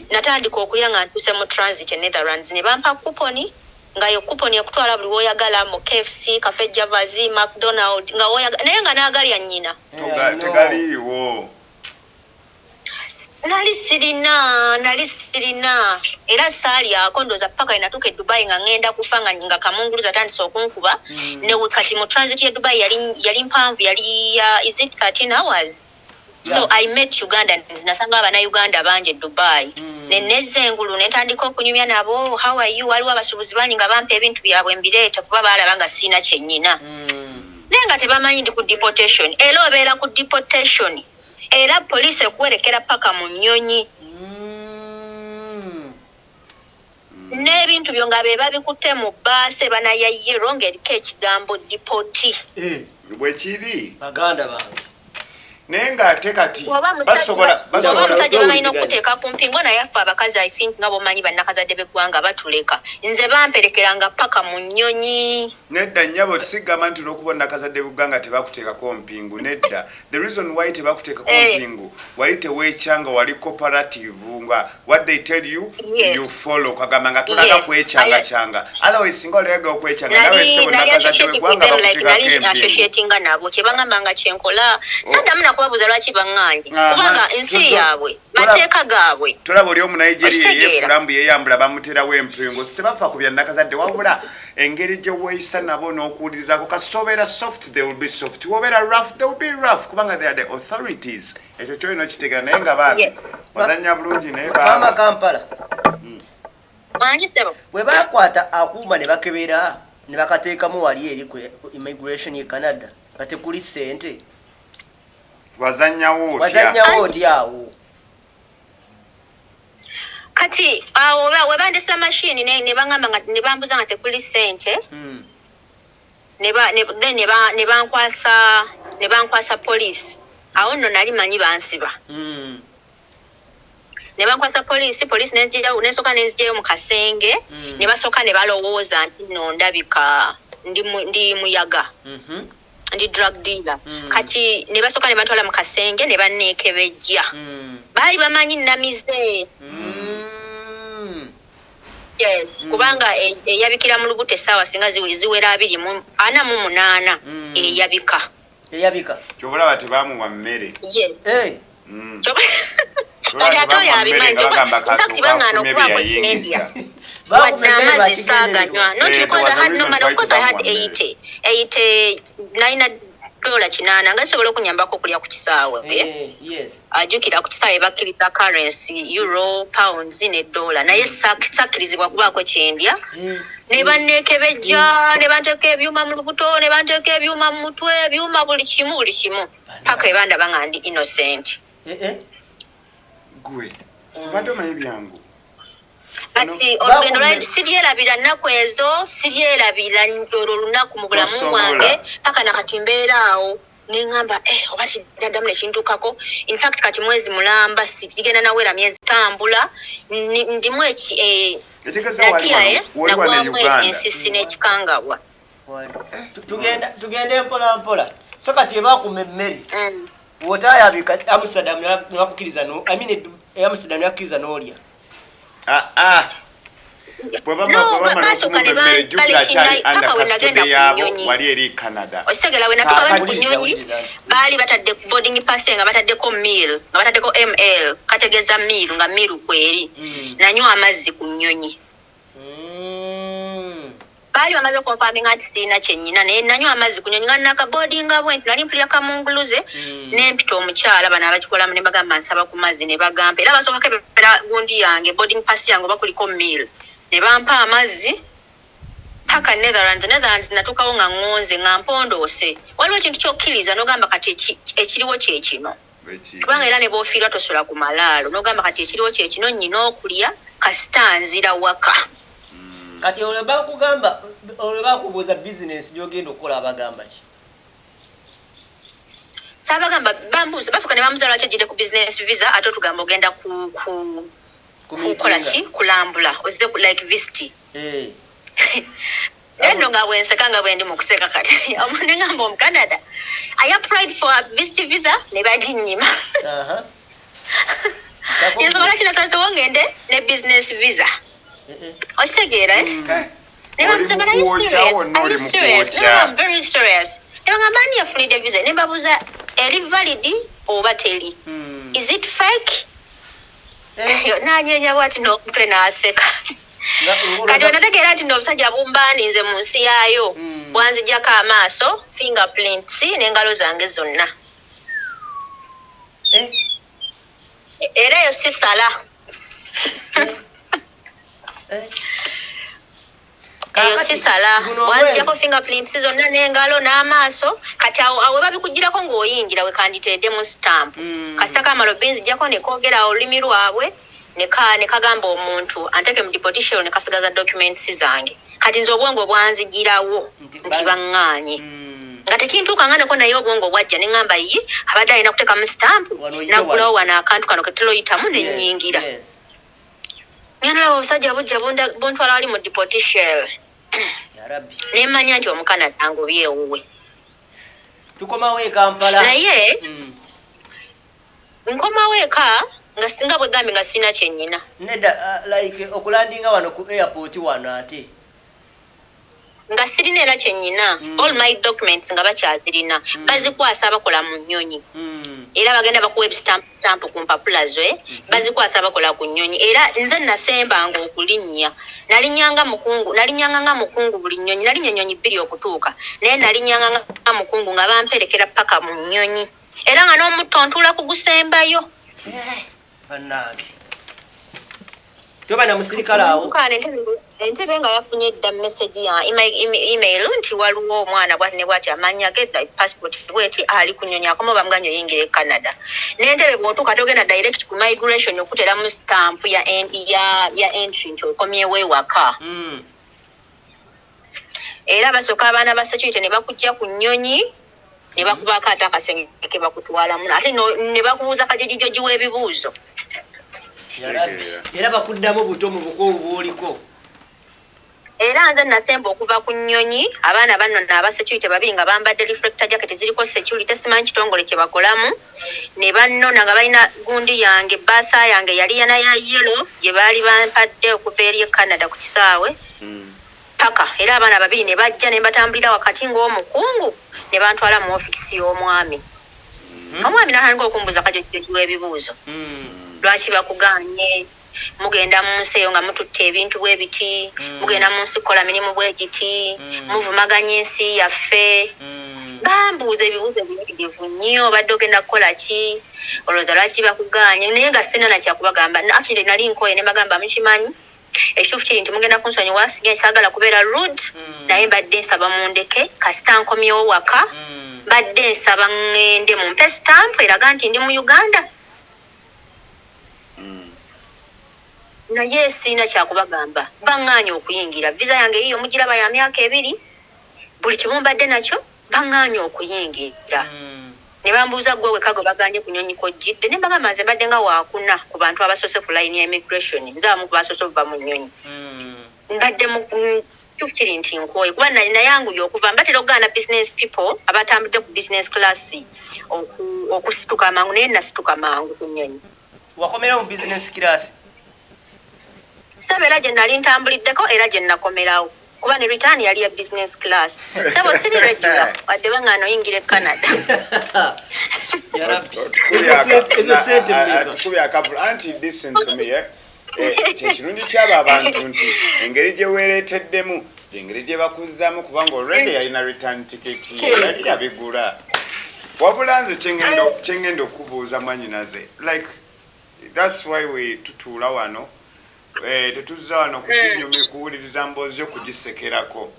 natandika okulya nga ntuse mu transit Netherlands ne bampa kuponi nga yo kuponi yakutwala buli woyagala mu KFC Cafe Javazi McDonald nga woyagala naye nga nagalya nnyina
tegaliiwo
nali sirina era saali akondoza paka inatuka e Dubai nga ngenda kufanga nga kamunguluza tandisa okunkuba ne kati mu transit ya Dubai yali mpanvu yali is it 13 hours so I met Ugandans nasanga abana Uganda banje Dubai nenezengulu netandika okunyumya nabo how are you waliwo abasubuzi banyi nga bampa ebintu byabwe mbireeta kuba balabanga sina kyennyina nenga tebamanyi ndi ku deportation era obeera ku deportation era police ekuwerekera paka mu nnyonyi n'ebintu byo nga be babikutte mu baase banayayiro ng'eriko ekigambo dipoti
bwe kiri
baganda bange
naye ng'ate kati
basobola omusajja bamalina okuteeka ku mpingo naye affe abakazi I think nga bomanyi bannakazadde b'eggwanga batuleka nze bamperekeranga paka mu nnyonyi
nedda nnyabo tusigamba nti olw'okuba nnakazadde b'eggwanga tebakuteekako mpingu nedda the reason why tebakuteekako mpingu wali teweekyanga wali cooperative nga what they tell you you follow kagamba nga tulaga kwekyanga otherwise singa olega okwekyanga nawe sebo nnakazadde b'eggwanga
bakuteekako nabo kyebangambanga kyenkola saddamu nakubabuuza lwaki baŋŋanje kubanga nsi yaabwe mateeka gaabwe
tulaba oli omu Nigeria yefulambu yeyambula bamuterawo empingo sebafa ku bya nnakazadde wabula engeri gye weeyisa nabo n'okuwulirizako kasita obeera soft they will be soft wobeera rough they will be rough kubanga they are the authorities ekyo kyolina okitegera naye nga bambi bazannya bulungi naye
Mama Kampala
wangisebo
bwe bakwata akuuma ne bakebera ne bakateekamu wali eri ku immigration ye Canada nga tekuli ssente
wazannyawo
otya awo
kati awo webandisa machine ne bangamba nga ne bambuza nga tekuli ssente ne bankwasa police awo nno nali manyi bansiba ne bankwasa police nesooka nenzigyayo mu kasenge ne basooka ne balowooza nti no ndabika ndi muyaga ndi drug dealer kati ne basooka ne bantwala mu kasenge ne banneekebejja baali bamanyi nnamize yes kubanga eyabikira mu lubuto essaawa singa ziwera 48 eyabika
kyobulaba tebamuwa mmere
yes Not because I had no money. Of course, I had 80. dola 8 nga sobola okunyambako okulya ku kisaawe.
Yes.
Ajukira ku kisaawe bakkiriza currency euro pounds ne dollar naye sakkirizibwa kubaako kyendya. Ne banneekebejja ne banteeka ebyuma mu lubuto ne banteeka ebyuma mu mutwe ebyuma buli kimu paka ebandaba nga ndi innocent.
Gwe obadde omanyi byangu
ati olugendo lwa siryerabira nnaku ezo siryerabira olwo lunaku mu bulamu bwange paka nakati mbeeraawo neŋŋamba oba kiddaddamu nekintuukako. In fact kati mwezi mulamba sikigenda nawera myezi tambula ndimu natyaye nagwamu ensisi n'ekikangabwa.
Tugende mpola so kati ebakuma emmere wotayabika Amsterdam nebakukkiriza Amsterdam nebakukkiriza n'olya.
Okitegera we natuka abantu ku nnyonyi baali batadde ku boarding pass nga bataddeko meal nga bataddeko ml kategeeza meal nga meal kweri nanywa amazzi ku nnyonyi. Baali bamaze okunfaminga nti sirina kyennyina naye nanywa amazzi ku nnyonyi nga nakaboardinga bwe nti nali mpulira kamunguluze n'empita omukyala bano abakikolamu ne bagamba nsaba ku mazzi ne bagamba era basookako ebera gundi yange boarding pass yange oba kuliko meal ne bampa amazzi paka Netherlands natuukawo nga ngonze nga mpondoose. Waliwo ekintu kyokkiriza n'ogamba kati ekiriwo kyekino kubanga era ne boofiirwa tosola ku malaalo n'ogamba kati ekiriwo kyekino nnyina okulya kasita nzira waka.
Kati oleba kugamba oleba kubuuza business gyogenda okukola abagamba ki?
Sabagamba bambuuza basooka ne bamuza lwaki ejjidde ku business visa ate otugamba ogenda kukola ki kulambula ozidde like visit. Eno nga bwenseka nga bwendi mu kuseka kati omune ngamba omu Canada I applied for a visit visa ne baginnyima. Yensobola kinasazo wongende ne business visa. Okitegeera ne bamuza are you serious? No, I'm very serious. Ne bagamba ani yafunidde visa ne babuuza eri valid oba teri. Is it fake? Nanyenya bwati n'omutwe n'aseka. Kati onategeera nti n'obusajja bumbaanize mu nsi yaayo bwanzijjako amaaso fingerprints n'engalo zange zonna. Era eyo sisala. Eyo sisala bwanzijjako fingerprints zonna n'engalo n'amaaso kati awo babikugirako ng'oyingira we kanditeeddemu stamp. Kasita kamalo binzijjako ne koogera olulimi lwabwe ne kagamba omuntu anteke mu deportation ne kasigaza documents zange. Kati nze obwongo bwanzigirawo nti baŋŋaanye. Nga tekintuuka nga neko naye obwongo bwajja ne ŋŋamba yi abadde alina kuteekamu stamp naggulawo wano akantu kano ke tuloyitamu ne nnyingira. Nalaba obusajja bujja buntwala wali mu deportation. Ne mmanya nti Omukanada angobye ewuwe.
Tukomawo e Kampala.
Naye nkomawo eka nga singa bwe gambi nga sina kyennyina.
Nedda like okulandinga wano ku airport wano ate.
Nga sirina era kyennyina. All my documents nga bakyazirina. Bazikwasa abakola mu nnyonyi. Era bagenda bakuwa stamp ku mpapula zo bazikwasa abakola ku nnyonyi. Era nze nasembanga okulinnya. Nalinyanga nga mukungu buli nnyonyi. Nalinya ennyonyi 2 okutuuka. Naye nalinyanga nga mukungu nga bamperekera paka mu nnyonyi. Era nga n'omutto ntuula kugusembayo.
Bannange. Toba na musirikale awo.
Entebe nga yafunye dda message ya email nti waliwo omwana bwatine bwati amanya ge passport bweti ali ku nnyonyi akomo bamuganyo yingire Canada. N'entebe bw'otuuka togenda direct ku migration okutera mu stamp ya entry nti okomyewo ewaka. Era basooka abaana ba security ne bakujja ku nnyonyi ne bakubako ate akasenge ke bakutwalamu ate ne bakubuuza kajejijoji w'ebibuuzo.
Era bakuddamu buto mu buko bwoliko.
Era nze nasemba okuva ku nnyonyi abaana bano n'aba security babiri nga bambadde reflector jacket ziriko security simanyi kitongole kye bakolamu ne bannona nga balina gundi yange baasa yange yali yana ya yellow gye baali bampadde okuva eri Canada ku kisaawe paka era abaana babiri ne bajja ne batambulira wakati ng'omukungu ne bantwala mu office y'omwami. Omwami n'atandika okumbuuza kajojoji w'ebibuuzo. Lwaki bakuganye mugenda mu nsi eyo nga mututte ebintu bwe biti mugenda mu nsi kola mirimu bwe giti muvumaganya ensi yaffe bambuuza ebibuuzo ebiyitirivu nnyo badde ogenda kukola ki olowooza lwaki bakuganye naye nga sina nakyakubagamba actually nali nkoye ne bagamba mukimanyi ekituufu kiri nti mugenda kunsonyiwa saagala kubeera rude naye mbadde nsaba mundeke kasita nkomyewo waka mbadde nsaba ŋŋende mumpe stamp eraga nti ndi mu Uganda naye siina kyakubagamba baŋŋaanye okuyingira visa yange yiyo mugiraba ya myaka 2 buli kimu mbadde nakyo baŋŋaanye okuyingira ne bambuuza gwe weka gwe baganye ku nnyonyi kojjidde ne mbagamba nze mbadde nga waakuna ku bantu abasoose ku layini ya immigration nzaamu ku basoose okuva mu nnyonyi mbadde mu tukiri nti nkoye kuba nayanguye okuva mbatera okugaana business people abatambudde ku business class okusituka amangu naye nasituka mangu ku nnyonyi
wakomera mu business class
tabeera gye nali ntambuliddeko era gye nakomerawo kuba ne return yali ya business class sabo siri regular wadde bangano yingira e Canada
listen to me tekirungi kyaba abantu nti engeri gye weereeteddemu engeri gye bakuzzamu kubanga already yalina return ticket yali yabigula wabula nze kyengenda okubuuza mwanyinaze like that's why we tutuula wano tetuzza wano kukinyumi kuwuliriza mboozi yo kugisekerako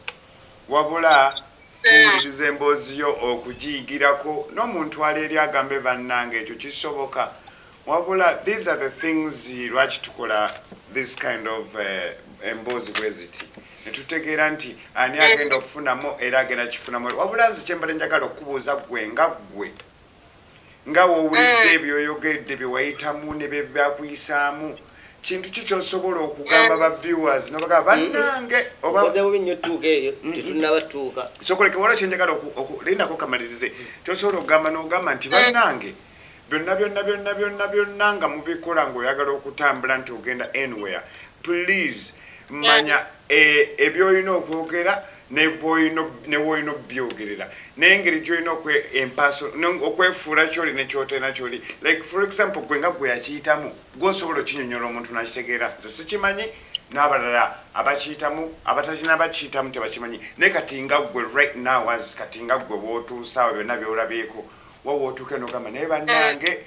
wabula tuwuliriza emboozi yo okugiyigirako n'omuntu ali eri agambe bannange ekyo kisoboka wabula these are the things lwaki tukola this kind of emboozi bwe ziti netutegeera nti ani agenda okufunamu era agenda kifunamu wabula nze kyembadde njagala okubuuza gwe nga wowulidde ebyoyogedde byewayitamu ne bye byakuyisaamu kintu kikyosobola okugamba ba viewers nobagamba bannange sokoleke wala kyenjagala lindako kamalirize kyosobola okugamba n'ogamba nti bannange byonna nga mubikola ng'oyagala okutambula nti ogenda anywhere please manya ebyoyina okwogera ne woyina okubyogerera n'engeri gyolina okwefuula kyoli nekyotena kyoli like for example gwe nga gwe yakiyitamu gwosobola okinyonyola omuntu nakitegeera nze sikimanyi n'abalala abakiyitamu abatakina bakiyitamu tebakimanyi naye kati nga gwe right now as kati nga gwe bw'otuusaawo byonna byolabyeko wawe otuuke n'ogamba naye bannange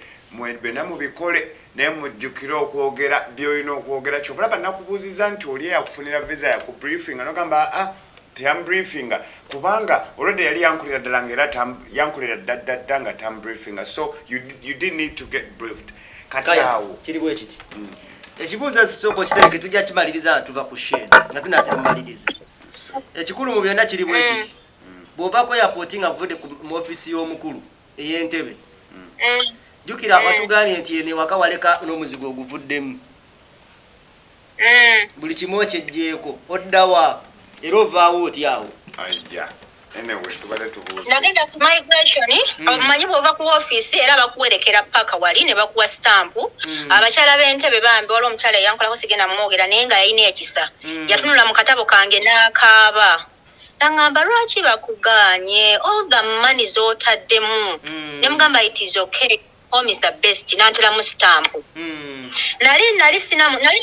byonna mubikole naye mujjukire okwogera byolina okwogera kyovula bannakubuuziza nti oli yakufunira visa yakubriefinga n'ogamba tambriefinga kubanga already yali yankulira ddala ng'era yankulira ddadda nga tambriefinga so you did need to get briefed kati awo
kiriwo ekiti ekibuuzo sisooka okitereke tujja kimaliriza tuva ku sheni nga tunatera mumalirize ekikulu mu byonna kiriwo ekiti bw'ovaako yapooti nga vudde mu ofiisi y'omukulu ey'entebe jjukira watugambye nti ene waka waleka n'omuzigo oguvuddemu buli kimu okyejjeeko oddawa era ovaawo otyawo
nagenda ku migration obumanyi bw'ova ku ofiisi era bakuwerekera paka wali ne bakuwa stampu abakyala b'entebe bambi waliwo omukyala eyankolako sigenda mumwogera naye nga yalina ekisa yatunula mu katabo kange n'akaaba nangamba lwaki bakuganye all the money z'otaddemu ne mugamba it is okay home is the best nanteramu stampu nali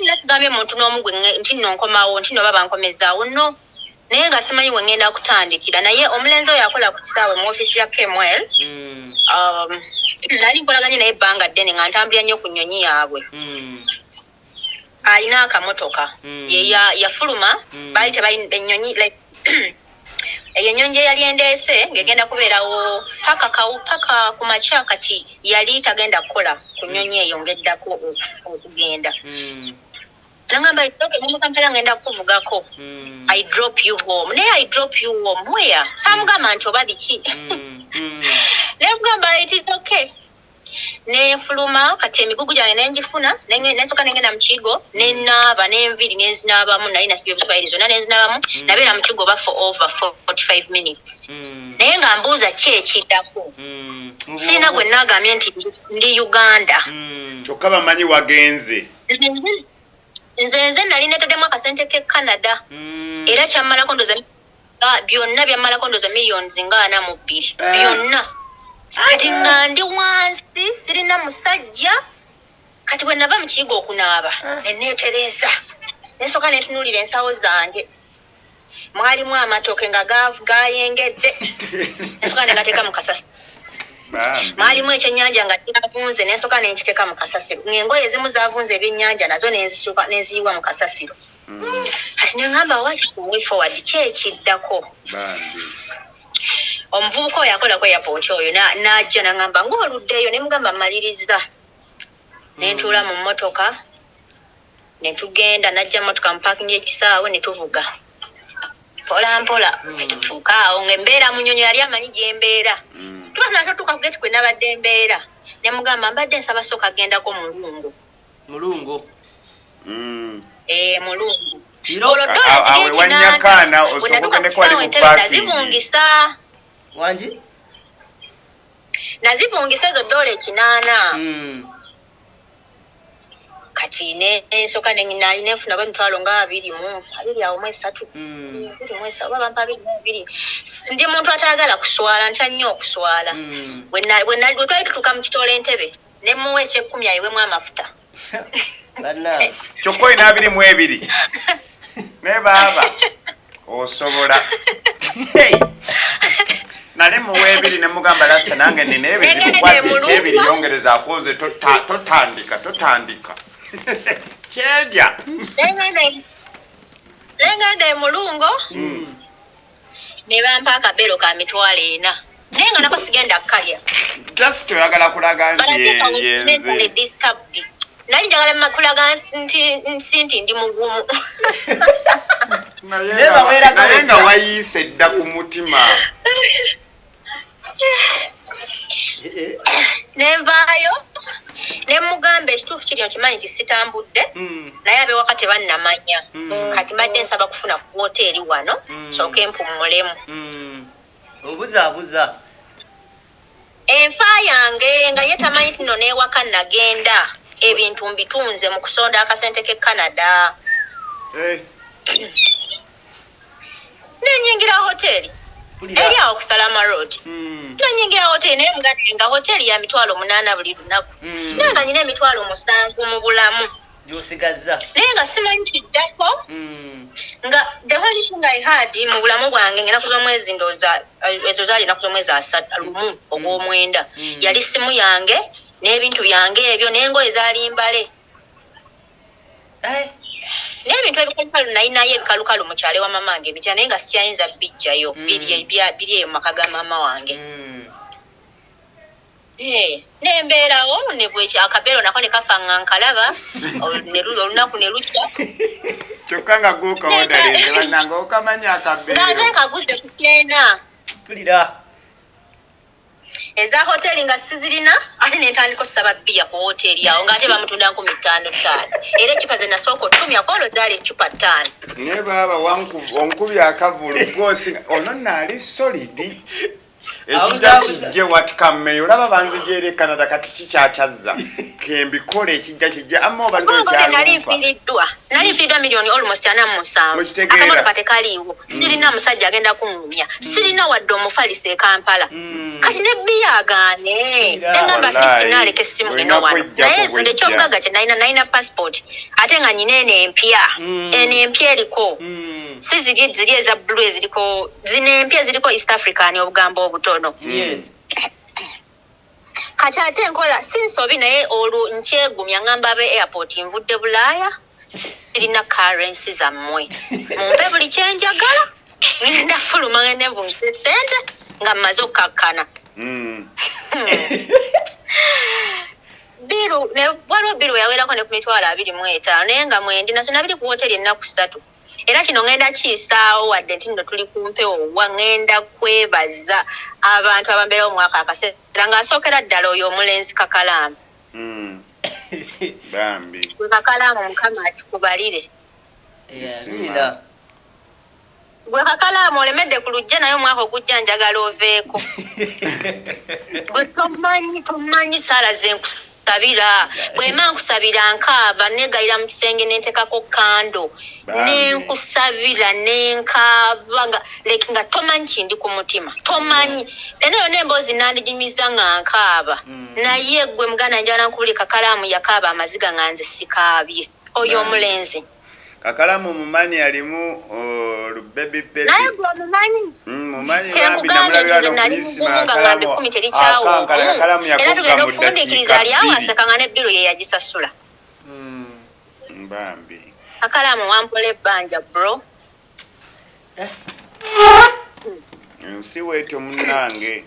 nakigambye muntu n'omu gwe nti nno nkomawo nti no baba nkomezaawo no naye nga simanyi we ngenda kutandikira naye omulenzi oyo akola ku kisaawe mu ofiisi ya Kemwell nali nkolaganye naye ebbanga ddene nga ntambulira nnyo ku nnyonyi yaabwe alina akamotoka yafuluma baali tebalina ennyonyi eyo ennyonyi gye yali endeese ng'egenda kubeerawo paka ku makya kati yali tagenda kukola ku nnyonyi eyo ng'eddako okugenda nangamba itoke mumukampala ngenda kuvugako I drop you home naye I drop you home where samugamba nti oba biki nemugamba it is okay nefuluma kati emigugu gyange nenjifuna nensoka nengenda mu kigo nenaaba n'enviri nezinaabamu nali nasibye obuswayiri zonna nezinaabamu nabeera mu kigo oba for over 45 minutes naye nga mbuuza ki ekiddako siina gwe naagambye nti ndi Uganda
kyokka bamanyi wagenze
nze nali neteddemu akasente ke Canada era kyammalako ndoza byonna byammalako ndoza millions nga 42 byonna kati nga ndi wansi sirina musajja kati bwe nava mu kigo okunaaba neneetereza nensoka netunuulira ensawo zange mwalimu amatoke nga gayengedde nesoka negateka mu kasasiro mwalimu ekyennyanja nga kyavunze nesoka nenkiteka mu kasasiro ng'engoye ezimu zavunze ebyennyanja nazo neziyiwa mu kasasiro kati neŋŋamba waki way forward kyekiddako omuvubuka oyo akolako yapooti oyo n'ajja naŋŋamba ng'oluddeeyo ne mugamba maliriza nentuula mu mmotoka netugenda najja mmotoka mu paakingi y'ekisaawe netuvuga mpola tutuuka awo ng'embeera munyonyo yali amanyi gyembeera tuba natutuuka ku geti kwe nabadde embeera ne mugamba mbadde nsaba sooka agendako mulungu
mulungu
olwo
wanyakaana osoboka ne kwali mu paakingi
nazivungisa ezo dola 8 kati nensoka nenfuna bwemitwalo nga 20 awo mu 3 oba bampa 22 ndi muntu atayagala kuswala ntya nnyo okuswala bwe twali tutuuka mu kitoola Entebbe ne muwa eky'ekkumi ayiwemu amafuta
kyokka olina 22 ne baaba osobola nale muweebiri ne mugamba lasa nange nina ebizikukwati ekyebiri yongereza akoze totandika kyendya
nengenda emulungo ne bampa akabero ka 4 naye nga nako sigenda kukalya
just oyagala kulaga nti yenze
nali njagala kulaga nti ndi mugumu
naye nga wayiise dda ku mutima
nenvaayo nemugamba ekituufu kiri okimanyi nti sitambudde naye abewaka tebannamanya kati mbadde nsaba kufuna ku woteeri wano sooke mpummulemu
obuzaabuza
enfa yange nga ye tamanyi tino n'ewaka nagenda ebintu mbitunze mu kusonda akasente ke Canada nenyingira hoteeri eri awo ku Salama Road nenyingira hoteeri naye mugati nga hoteeri ya 800 buli lunaku naye nga nina 700 mu bulamu
gyosigaza
naye nga simanyi kiddako nga the only thing I had mu bulamu bwange ngenaku z'omwezi ndooza ezo zaali enaku z'omwezi 1 ogw'omwenda yali simu yange n'ebintu byange ebyo n'engoye zaali mbale n'ebintu ebikalukalu nayinayo ebikalukalu mu kyalo wa mama wange ebitya naye nga sikyayinza bijjayo biri eyo mu maka ga mama wange nembeerawo nebweki akabero nako ne kafa nga nkalaba olunaku ne lukya
kyokka nga gwokawodalize bannanga okamanya akabero
ng'ate nkaguze ku kyena
pulira
eza hoteeri nga sizirina ate nentandika osaba bbiya ku hoteeri awo ng'ate bamutunda 55 era ecupa ze nasooka otumyako olwo zaali ecupa 5
naye baaba onkubi akavulu gwosi ono naali solidi ekijja kijje watikameyo olaba banzigyera e Canada kati kikyakyaza kembikola ekijja kijje amma obadde okyalumpa
nali nfiiriddwa miliyoni almost 47 akamotoka tekaliiwo sirina musajja agenda kuŋŋumya sirina wadde omufalisa e Kampala kati ne bbiya agaane engamba kristi naaleka essimu eno wano naye ekyobugaga kye nalina passport ate nga nyina eno empya eno empya eriko si ziri eza blue eziriko zino empya eziriko East African obugambo obutono kati ate nkola sinsobi naye olwo nkyegumya ngamba abe airport nvudde Bulaaya sirina currency zammwe mumpe buli kyenjagala ngenda fuluma ngende nvungise sente nga mmaze okkakkana biru waliwo biru yawerako ne ku mitwalo 25 naye nga mwendi naso nabiri ku hoteri ennaku 3 era kino ngenda kiyisaawo wadde nti nno tuli kumpewo wa ngenda kwebaza abantu abambeerawo omwaka akaseera ng'asookera ddala oyo omulenzi Kakalaamu
bambi
gwe Kakalaamu mukama akikubalire gwe Kakalaamu olemedde ku lujja naye omwaka ogujja njagala oveeko gwe tomanyi saala zenkusabira bwema nkusabira nkaaba negayira mu kisenge nentekako kando nenkusabira nenkaaba nga tomanyi kindi ku mutima tomanyi enayo nemboozi nandigimiza nga nkaaba naye gwe muganda njagala nkubuli Kakalaamu yakaaba amaziga nga nze sikaabye oyo omulenzi
Kakalamu mumanyi alimu baby.
Naye gwe mumanyi.
Mumanyi bambi namulabira no kuyisima Kakalamu yakugga mu ddakiika
aliawasa kangane biro ye yagisasula.
Bambi.
Kakalamu wampole ebbanja bro.
Nsi weetyo munnange.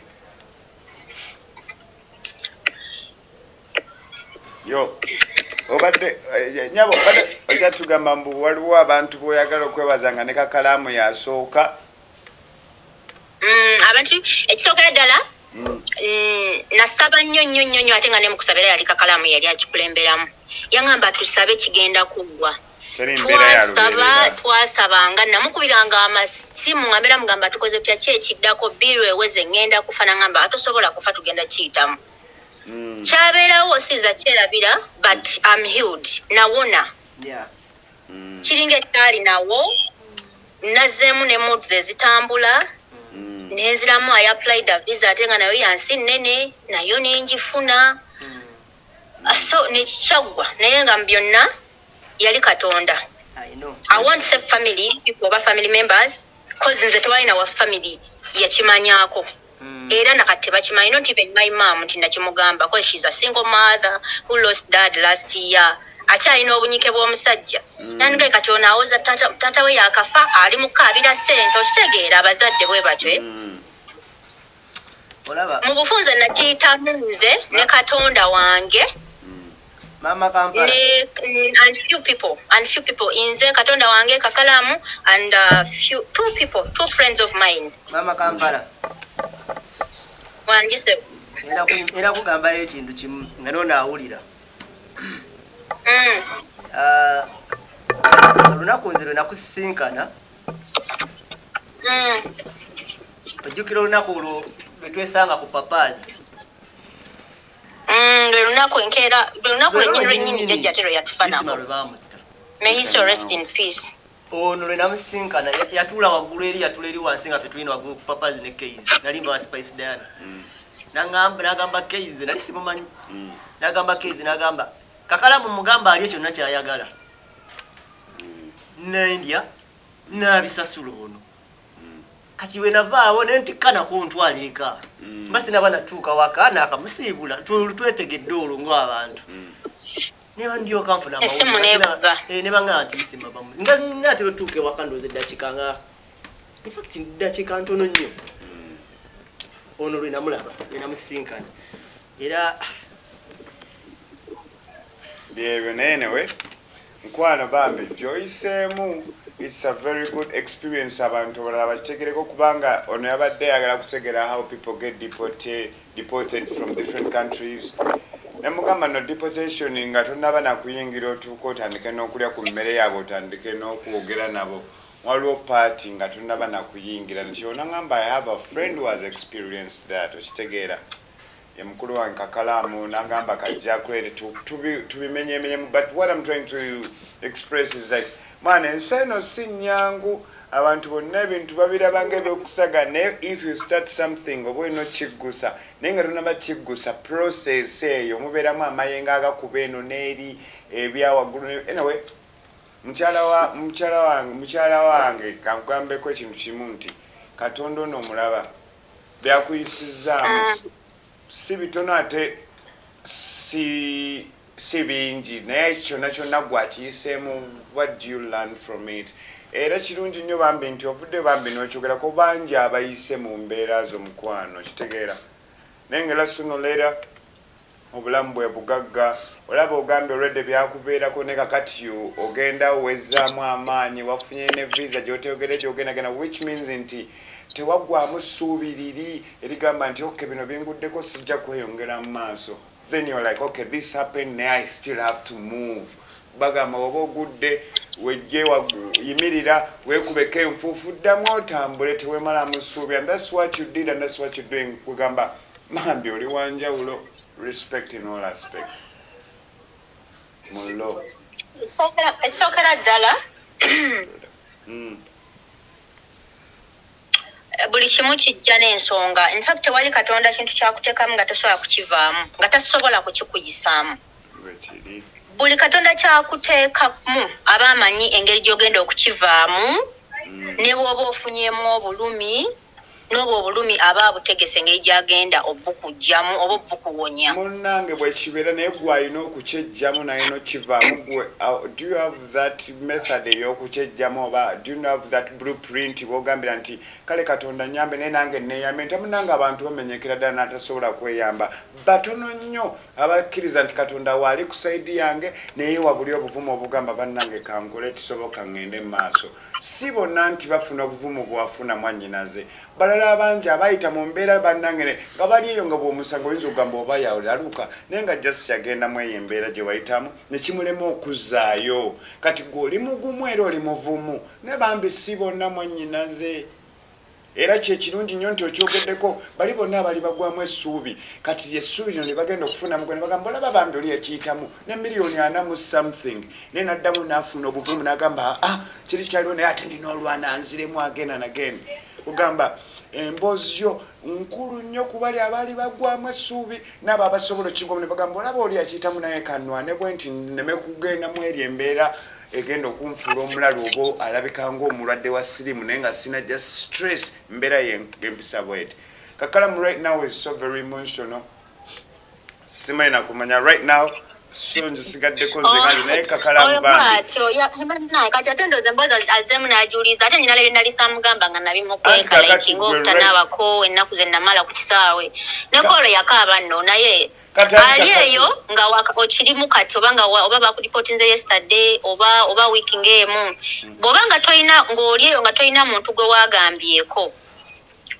Yo. Obadde nyabo obadde ojja tugamba mbu waliwo abantu boyagala okwebazanga ne Kakalamu yasooka.
Abantu ekitokera ddala nasaba nnyo ate nga ne mukusabira yali Kakalamu yali akikulemberamu. Yangamba tusabe kigenda kuggwa. Twasabanga namukubiranga amasimu ngambera mugamba tukoze tutya kyekiddako biro eweze ngenda kufa nangamba atosobola kufa tugenda kiyitamu. Chabeerawo siza kyerabira but I'm healed nawona. Kiringa ekyali nawo nazeemu ne mood ze zitambula nenziramu I applied a visa ate nga nayo yansi nnene nayo nenjifuna. So nekikyagwa naye nga byonna yali Katonda. I want to save family people over family members because nze tewalina wa family yakimanyako. Era nakati bakimanyi not even my mom nti nakimugamba because she's a single mother who lost dad last year. Akyalina obunyike bw'omusajja. Nange kati ono awoza tata we yakafa ali mukabira ssente okitegeera abazadde bwe batyo. Mu bufunze nakiyitamu nze ne Katonda wange.
Mama Kampala.
And few people inze Katonda wange Kakalamu and two friends of mine.
Mama Kampala.
Wanjise.
Era kugamba ekintu kimu nga nona awulira. Olunaku nze lwenakusinkana. Ojjukira olunaku olwo lwe twesanga ku papazi.
Lunaku lwennyini jjajja tero yatufanako. May he so rest in peace.
Ono lwe namusinkana yatuula waggulu eri yatuula eri wansi nga ffe tulina waggulu ku papazi ne Keizi. Nalimba wa Spice Diana. N'agamba Keizi nali simumanyi. N'agamba Keizi n'agamba Kakalamu mugamba ali kyonna kyayagala. N'endya n'abisasula ono. Kati we navaawo ne ntikkana ku ntwala eka. Mbasi naba natuuka waka n'akamusiibula twetegedde olwo ng'abantu. Neba ndyoka nfuna amawulire. Ne banga nti nsima bamu. Nga natera otuuka ewaka ndowooza eddakiika nga. In fact eddakiika ntono nnyo. Ono lwe namulaba lwe namusinkana. Era
byebyo naye newe nkwano bambi gyoyiseemu. It's a very good experience abantu balala bakitegereko kubanga ono yabadde ayagala kutegera how people get deported from different countries. Nemugamba no deportation nga tonnaba nakuyingira otuuka otandike n'okulya ku mmere yaabo otandike n'okwogera nabo. Waliwo party nga tonnaba nakuyingira nekyona ngamba I have a friend who has experienced that okitegeera. Ye mukulu wange Kakalamu n'agamba kajja kwere tubimenyemenyemu but what I'm trying to express is like man ensi eno si nnyangu abantu bonna ebintu babirabanga ebyokusaga naye if you start something oba olina okiggusa naye nga tonnaba kiggusa process eyo mubeeramu amayengo agakuba eno n'eri ebyawaggulu. Anyway mukyala wange kankugambeko ekintu kimu nti Katonda ono omulaba byakuyisizaamu si bitono ate si bingi naye kyonna gwakiyiseemu. What do you learn from it? Era kirungi nnyo bambi nti ovudde bambi n'okyogerako bangi abayise mu mbeera z'omukwano kitegeera naye ngera sooner or later obulamu bwe bugagga olaba ogambe olwedde byakubeerako ne kakati ogenda wezzaamu amaanyi wafunye ne visa gy'oteogere gy'ogendagenda which means nti tewaggwamu ssuubi liri erigamba nti okay bino binguddeko sijja kweyongera mu maaso. Then you're like okay this happened now I still have to move. Bagamba oba ogudde wejje yimirira weekubeko enfuufu ddamu otambule tewemalamu ssuubi and that's what you did and that's what you're doing. Kugamba mambi oli wanjawulo respect in all aspect mulo
esookera ddala buli kimu kijja n'ensonga. In fact tewali Katonda kintu kyakuteekamu nga tosobola kukivaamu nga tasobola kukikuyisaamu. buli katonda kyakuteekamu aba amanyi engeri gy'ogenda okukivaamu ne bw'oba ofunyemu obulumi n'obwo obulumi aba abutegese engeri gy'agenda obukugyamu oba obukuwonya.
Munnange bwe kibeera naye gwe alina okukyejjamu naye n'okivaamu gwe. Do you have that method ey'okukyejjamu oba do you have that blueprint bw'ogambira nti kale katonda nyambe naye nange neeyambe? Nti munnange abantu bamenyekera ddala n'atasobola kweyamba. Batono nnyo abakkiriza nti katonda waali ku sayidi yange naye wabuli obuvumu obugamba bannange kankole kisoboka ngende mu maaso. Si bonna nti bafuna obuvumu bwafuna mwannyinaze. Balala abangi abayita mu mbeera bannange nga bali eyo nga bw'omusango oyinza okugamba oba yalaluka naye nga jasi yagendamu eyo embeera gye wayitamu ne kimulema okuzzaayo. Kati gwe oli mugumu era oli muvumu ne bambi si bonna mwannyinaze. Era kyekirungi nnyo nti okyogeddeko bali bonna abali bagwamu essuubi kati essuubi lino ne bagenda okufunamu gwe ne bagamba olaba bambi oli ekiyitamu ne miliyoni 40 something naye n'addamu n'afuna obuvumu n'agamba kiri kyaliwo naye ate nina olwana nziremu again and again. Ugamba emboozi yo nkulu nnyo ku bali abaali bagwamu essuubi n'abo abasobola okigomu ne bagamba olaba oli ekiyitamu naye kanwane bwe nti nneme kugendamu eri embeera egenda okunfuula omulalu obo alabika ng'omulwadde wa sirimu naye nga sina just stress mbeera yempisa bweti. Kakalamu right now is so very emotional. Simanyi nakumanya right now so njisigaddeko nze ngali naye Kakalamu
bambi kati ate ndooza emboozi azzeemu n'ajuliza ate nyina nalisa mugamba nga nabimukweka ng'obutanaabako ennaku ze namala ku kisaawe nekolo yakaaba nno naye ali eyo nga okirimu kati oba bakuripotinze yesterday oba wiiki ng'emu bw'oba nga tolina ng'oli eyo nga tolina muntu gwe waagambyeko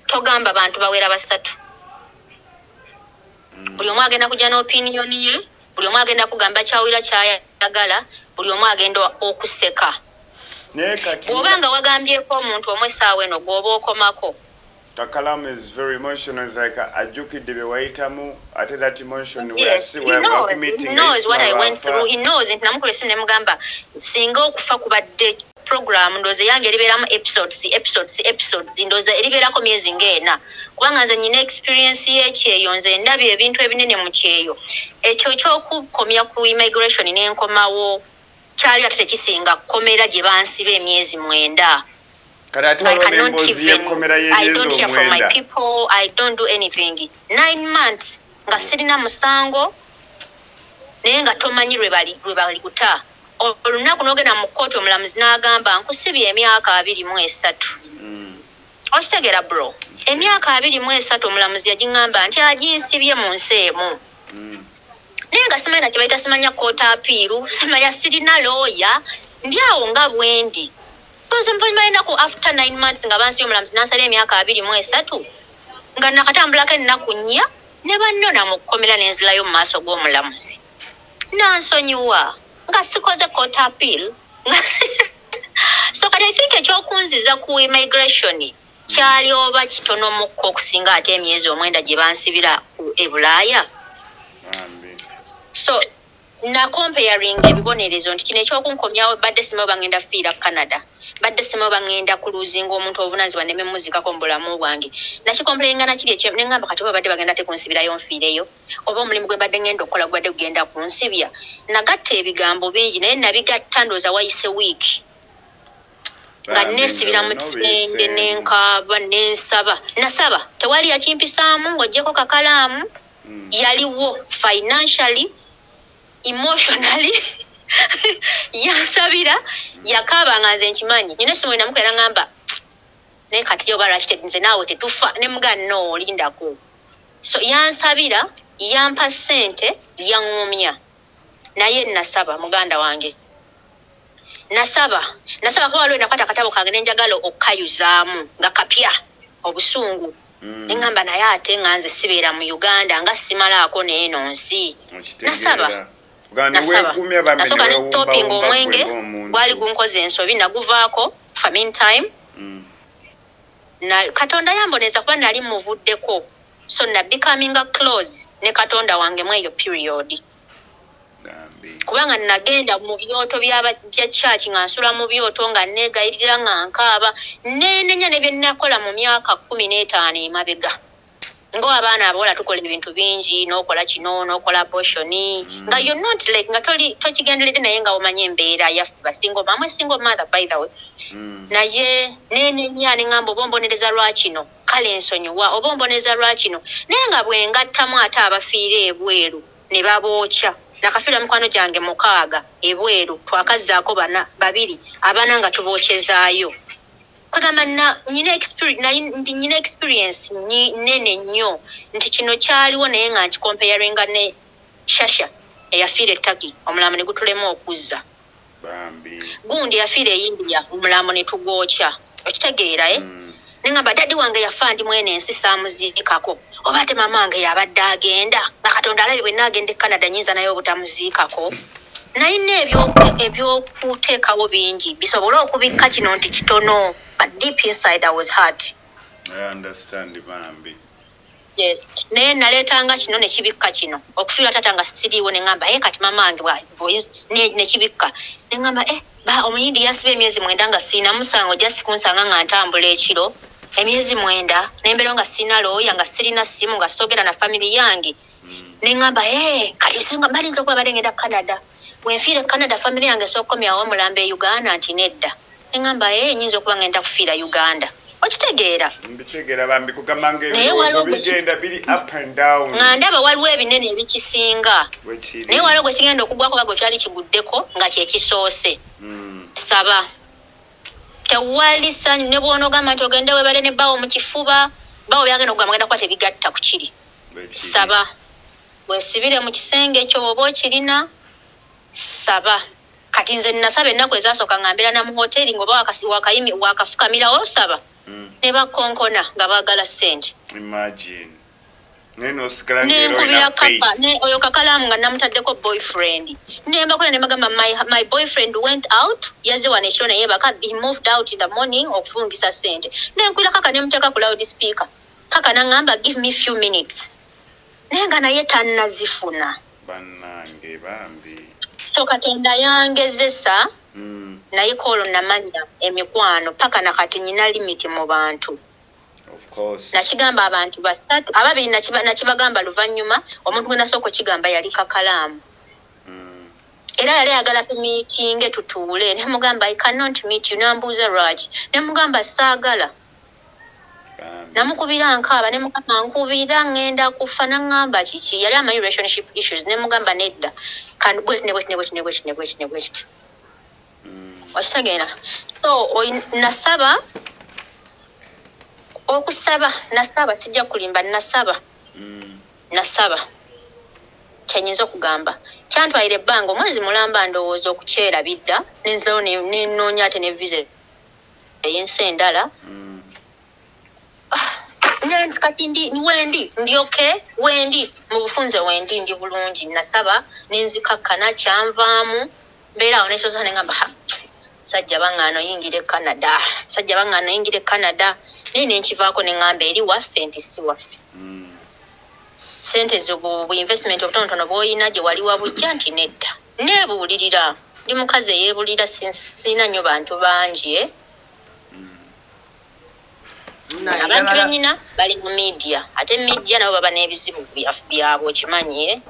togamba bantu bawera basatu. Buli omu agenda kujja n'opiniyoni ye, buli omu agenda kugamba kyawulira kyayagala, buli omu agenda okuseka. Bw'oba nga wagambyeko omuntu omu essaawa eno gw'oba okomako.
Kakalamu is very emotional. It's like ajukidde bye wayitamu ate that emotion
yes, he knows what I went through. He knows nti namukole simu ne mugamba singa okufa kubadde program ndoze yange eribeeramu episodes ndoze eribeerako myezi ng'ena kubanga nze nyina experience y'ekyeyo nze ndabye ebintu ebinene mu kyeyo ekyo ky'okukomya ku immigration n'enkomawo kyali ate tekisinga kukomera gye bansiba emyezi 9. I cannot I don't hear from my people. I don't do anything. 9 months nga sirina musango naye nga tomanyi lwe bali kuta. Olunaku n'ogenda mu kkooti omulamuzi n'agamba nkusibye emyaka 23. Okitegera bro? Emyaka 23 omulamuzi yagingamba nti aginsibye mu nsi emu. Naye nga simanyi na kye bayita simanya kkoota apiiru, simanya sirina looya, ndi awo nga bwendi. After 9 months nga bansi omulamuzi n'asala emyaka 23 nga nakatambulako ennaku 4 ne bannona mu kkomera n'enzirayo mu maaso g'omulamuzi nansonyiwa nga sikoze court appeal. So kati I think ekyokunziza ku immigration kyali oba kitono mukko okusinga ate emyezi 9 gye bansibira ku Ebulaya. So na comparing ebibonerezo nti kino ekyokunkomyawo badde simawo bangenda fiira Canada, badde simawo bangenda kuluzinga omuntu obunanzibwa ne memuzikako mu bulamu bwange nakikomperinga nakiri ekyo ne ngamba kati badde bagenda tekunsibirayo nfiireyo oba omulimu gwe badde ngenda okukola gwadde kugenda kunsibya. Nagatta ebigambo bingi naye nabigatta ndooza wayise wiiki nga nesibira mu kisenge nenkaaba nensaba nasaba tewali yakimpisaamu ng'oggyeko Kakalaamu yaliwo financially emotionally yansabira yakaaba nga nze nkimanyi nina simu enamukwera ngamba naye kati yo balwaki nze naawe tetufa ne mugana no olindako. So yansabira yampa ssente yaŋŋumya naye nasaba muganda wange nasaba kuba waliwo nakwata akatabo kange nenjagala okukayuzaamu nga kapya obusungu neŋŋamba naye ate nga nze sibeera mu Uganda nga simalaako neeno nsi nasaba nasooka netopinga omwenge gwali gunkoze ensobi naguvaako for meantime na Katonda yamboneza kuba nali muvuddeko so na becoming close ne Katonda wange mu eyo period kubanga nagenda mu byoto bya church nga nsula mu byoto nga negayirira nga nkaaba nenenya ne bye nakola mu myaka 15 emabega ngo abaana abola tukola ebintu bingi n'okola kino n'okola abortion nga you're not like nga tokigenderedde naye nga omanye embeera yaffe basingo mamwe single mother by the way naye nenenya nengamba obombonereza lwakino kale ensonyiwa obombonereza lwakino naye nga bwengattamu ate abafiira ebweru ne babookya nakafiira mikwano gyange 6 ebweru twakazzaako 2 abaana nga tubookyezaayo kagamba nyina experience nene nnyo nti kino kyaliwo naye nga nkikompeyaringa ne Shasha eyafiira ettaki omulamu ne gutulema okuzza gundi yafiira eyindia omulamu ne tugwokya okitegeera nengamba dadi wange yafa ndi mwene ensi saamuziikako oba ate mama wange yabadde agenda nga Katonda alabe bwe naagenda e Canada nyinza naye obutamuziikako naye ebyokuteekawo bingi bisobole okubikka kino nti kitono but deep inside I was hurt.
I understand Bambi.
Yes. Naye naleetanga kino ne kibikka kino okufiira tata nga siriiwo ne ngamba kati mama wange ne kibikka ne ngamba ba omuyindi yansiba emyezi 9 nga siina musango just kunsanga nga ntambula ekiro emyezi 9 nembeera nga siina looya nga sirina simu nga soogera na family yange ne ngamba kati singa balinza okuba balengera Canada wenfiire Canada family yange sookomyawo omulambo e Uganda nti nedda ne ngamba nyinza okuba ngenda kufiira Uganda okitegeera
mbitegeera Bambi kugamba ng'ebirowoozo bigenda biri up and down
nga ndaba waliwo ebinene ebikisinga naye waliwo gwe kigenda okugwako bago kyali kiguddeko nga kyekisoose saba tewali sanyu ne bw'onogamba nti ogende webale ne bawo mu kifuba bawo byagenda okugamba genda kuba tebigatta ku kiri saba weesibire mu kisenge ekyo oba okirina saba kati nze nasaba ennaku ezasooka nga mbeera na mu hoteri ng'oba wakafukamirawo saba ne bakonkona nga baagala ssente
imagine
nenkubira kapa oyo kakalaamu nga namutaddeko boyfriend nembakola ne bagamba my boyfriend went out yazze wano ekiro naye baka he moved out in the morning okufungisa ssente nenkwira kaka nemuteeka ku loud speaker kaka nangamba give me few minutes naye nga naye tannazifuna
bannange Bambi
so Katonda yangezesa naye kolo namanya emikwano paka nakati nyina limit mu bantu
of course
nakigamba abantu basatu ababiri nakibagamba luvannyuma omuntu gwe nasooka okigamba yali Kakalaamu era yali ayagala tumiitinge tutuule ne mugamba I cannot meet you nambuuza lwaki ne mugamba saagala namukubira nkaaba ne mugamba nkubira ngenda kufa nangamba kiki yali amanyi relationship issues ne mugamba nedda kan bweti okitegeera so nasaba okusaba nasaba sijja kulimba nasaba kyenyinza okugamba kyantwalira ebbanga omwezi mulamba ndowooza okukyera bidda nenzirawo nenoonya ate ne visa ey'ensi endala nenzi kati ndi okay wendi mu bufunze wendi ndi bulungi nasaba nenzikakkana kyanvaamu mbeera awo nesoza nengamba sajja baŋŋaano yingire Canada naye nenkivaako neŋŋamba eri waffe nti si waffe sente bu investment obutonotono bw'olina gye wali wabujja nti nedda neebuulirira ndi mukazi eyeebulira siina nnyo bantu bangi abantu bennyina bali mu media ate media nabo baba n'ebizibu byabwe okimanyi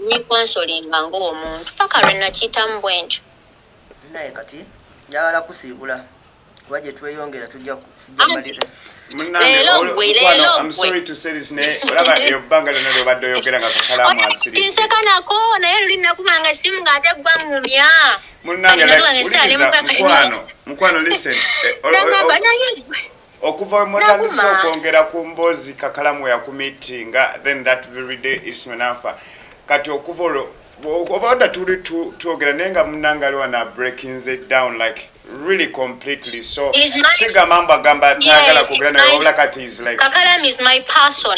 nikwansolinga ng'omuntu paka lwe nakiyitamu bwentyo
naye kati njagala kusiibula kuba gye tweyongera tujja maliza
I'm sorry to say this naye olaba ebbanga lyonna lyobadde oyogera nga Kakalaamu asirise
tinsekanako naye luli nakubanga essimu ng'ate gwa mumya
munnange mukwano listen okuva mutandise okwongera ku mboozi Kakalaamu yakumitinga then that very day ismenafa kati okuva olwo oba tuli twogera naye nga munnange aliwa na breaking it down like really completely so siga mambo agamba atagala kugera naye wabula kati is like
Kakalaamu is my person.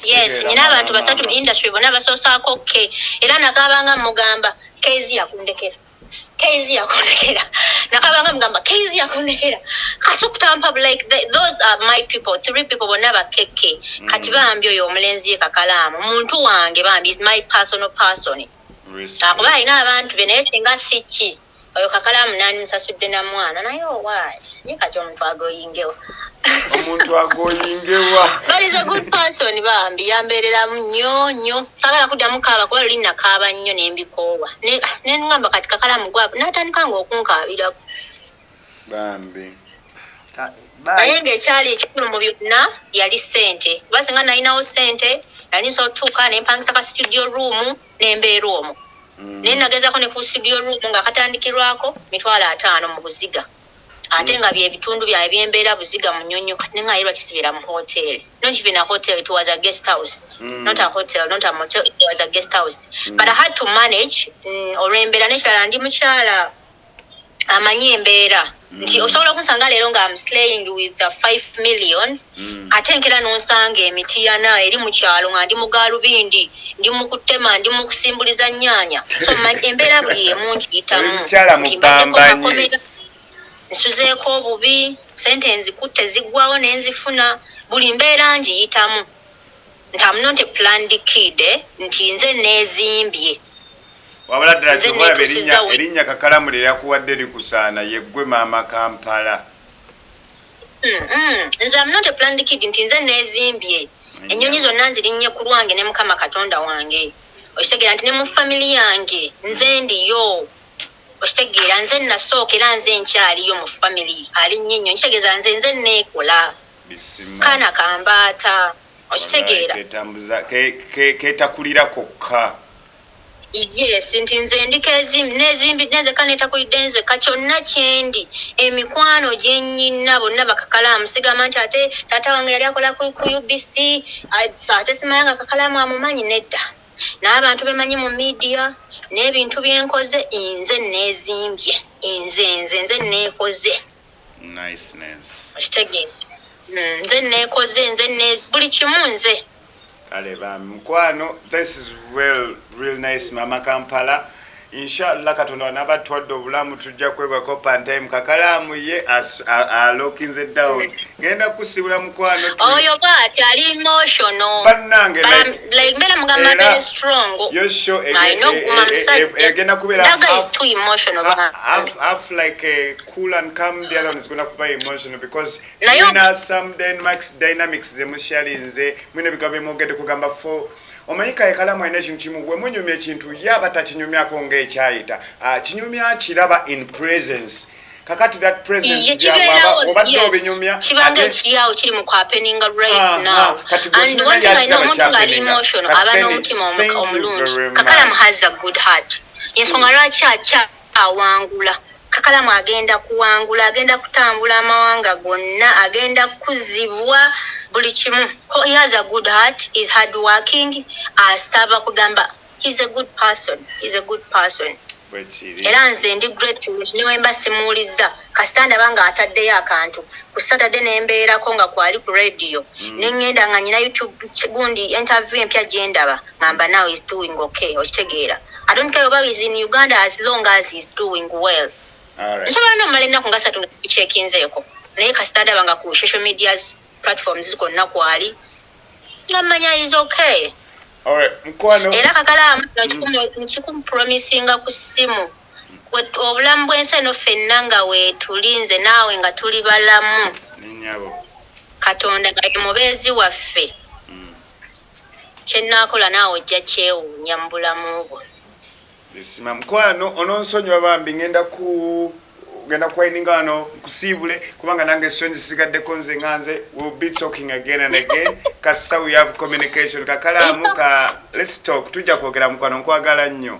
Yes, nina abantu basatu mu industry bonna basoosaako era nakabanga mugamba Kezi yakundekera nakabanga mugamba Kezi yakundekera kasukutampa like those are my people 3 people bonna bakeke kati bambi oyo omulenzi ye Kakalaamu muntu wange bambi is my personal person akuba alina abantu be naye singa siki oyo Kakalaamu nani musasudde na mwana naye owaayi kati omuntu agoyingewa
omuntu agoyingewa
but is a good person bambi yambeerera nnyo sagala kuddamu kaaba kuba luli nakaaba nnyo n'embikoowa ne ngamba kati kakalamu gwabo n'atandika ng'okunkaabira
bambi
naye ng'ekyali ekikulu mu byonna yali ssente kuba singa nalinawo ssente nali nsobola otuuka ne mpangisa ka studio room n'embeera omwo naye nagezaako ne ku studio room nga katandikirwako $50 mu buziga ate nga byebitundu byawe byembeera buziga mu nnyonnyo kati nenga yirwa kisibira mu hotel not even a hotel, it was a guest house not a hotel, not a motel, it was a guest house but I had to manage olw'embeera nekirala ndi mukyala amanyi embeera nti osobola okunsanga leero nga I'm slaying with 5 millions ate nkera n'onsanga emitiyana eri mu kyalo nga ndi mu gaalubindi ndi mu kutema ndi mu kusimbuliza nnyaanya so embeera buli emu ngiyitamu nsuzeeko obubi sente nzikutte ziggwawo n'enzifuna buli mbeera ngiyitamu nti I'm not a planned kid nti nze neezimbye
wabula ddala kyobalaba erinnya kakalamu lye yakuwadde likusaana yeggwe maama Kampala
nze I'm not a planned kid nti nze neezimbye ennyonyi zonna nzirinnye ku lwange ne Mukama Katonda wange okitegeera nti ne mu family yange nze ndiyo okitegeera nze nasookera nze nkyaliyo mu family alinnye nnyo nkitegeeza nze neekola kaana kambaata okitegeera
ketakulira kokka
yes nti nze nezeka netakulidde nzeka kyonna kyendi emikwano gyennyina bonna bakakalaamu sigamba nti ate taata wange yali akola ku UBC ate simayanga kakalaamu amumanyi nedda n'abantu bemanyi mu media n'ebintu byenkoze nze neezimbye nze neekoze okitegeera nze neekoze buli kimu nze
kale bambi mukwano this is real nice mama Kampala inshallah Katonda wanabatwadde obulamu tujja kwebwako pantime kakalaamu ye alokinze down genda kusibula mukwano
oyo bwati ali emotional
bannange
like mbera mugamba very strong
yosho egenda kubeera half like a cool and calm the other one is going to be emotional because you know some dynamics zemushalinze mwine bigambe mogede kugamba for omanyika ekalamu ayina ekintu kimu gwe munyumya ekintu yaba takinyumyako ng'ekyayita kinyumya kiraba in presence kakati that presence gyabwaba obadde obinyumya
kibanga ekiyawo kiri mu kwapeninga right now and one thing I know omuntu ngaali emotional aba n'omutima omulungi kakalamu has a good heart ensonga lwaki akyawangula kakalamu agenda kuwangula agenda kutambula amawanga gonna agenda kuzibwa buli kimu he has a good heart is hard working asaba kugamba he's a good person era nze ndi grateful niwe mbasimuuliza kasitanda banga ataddeyo akantu ku Saturday nembeerako nga kwali ku radio nengenda nga nyina YouTube gundi interview empya gyendaba ngamba now is doing okay okitegeera I don't care about is in Uganda as long as he's doing well. Alright. Nsobola n'omala ennaku nga 3 nga bicekinzeeko naye kasitanda banga ku social medias platforms zikonna kwali ngamanya is okay.
Alright, mkwano
era kakalaamu nkikumpromisinga ku ssimu obulamu bw'ensi eno ffenna nga weetulinze naawe nga tuli balamu Katonda nga ye mubeezi waffe kyenaakola naawe ojja kyewuunya mu bulamu bwo.
Sima mkwano ononsonyiwa bambi ngenda kwaininga wano kusiibule kubanga nange sonji sigaddeko nze nganze we'll be talking again and again kasa we have communication kakalaamu let's talk tujja kwogera mukwano nkwagala nnyo.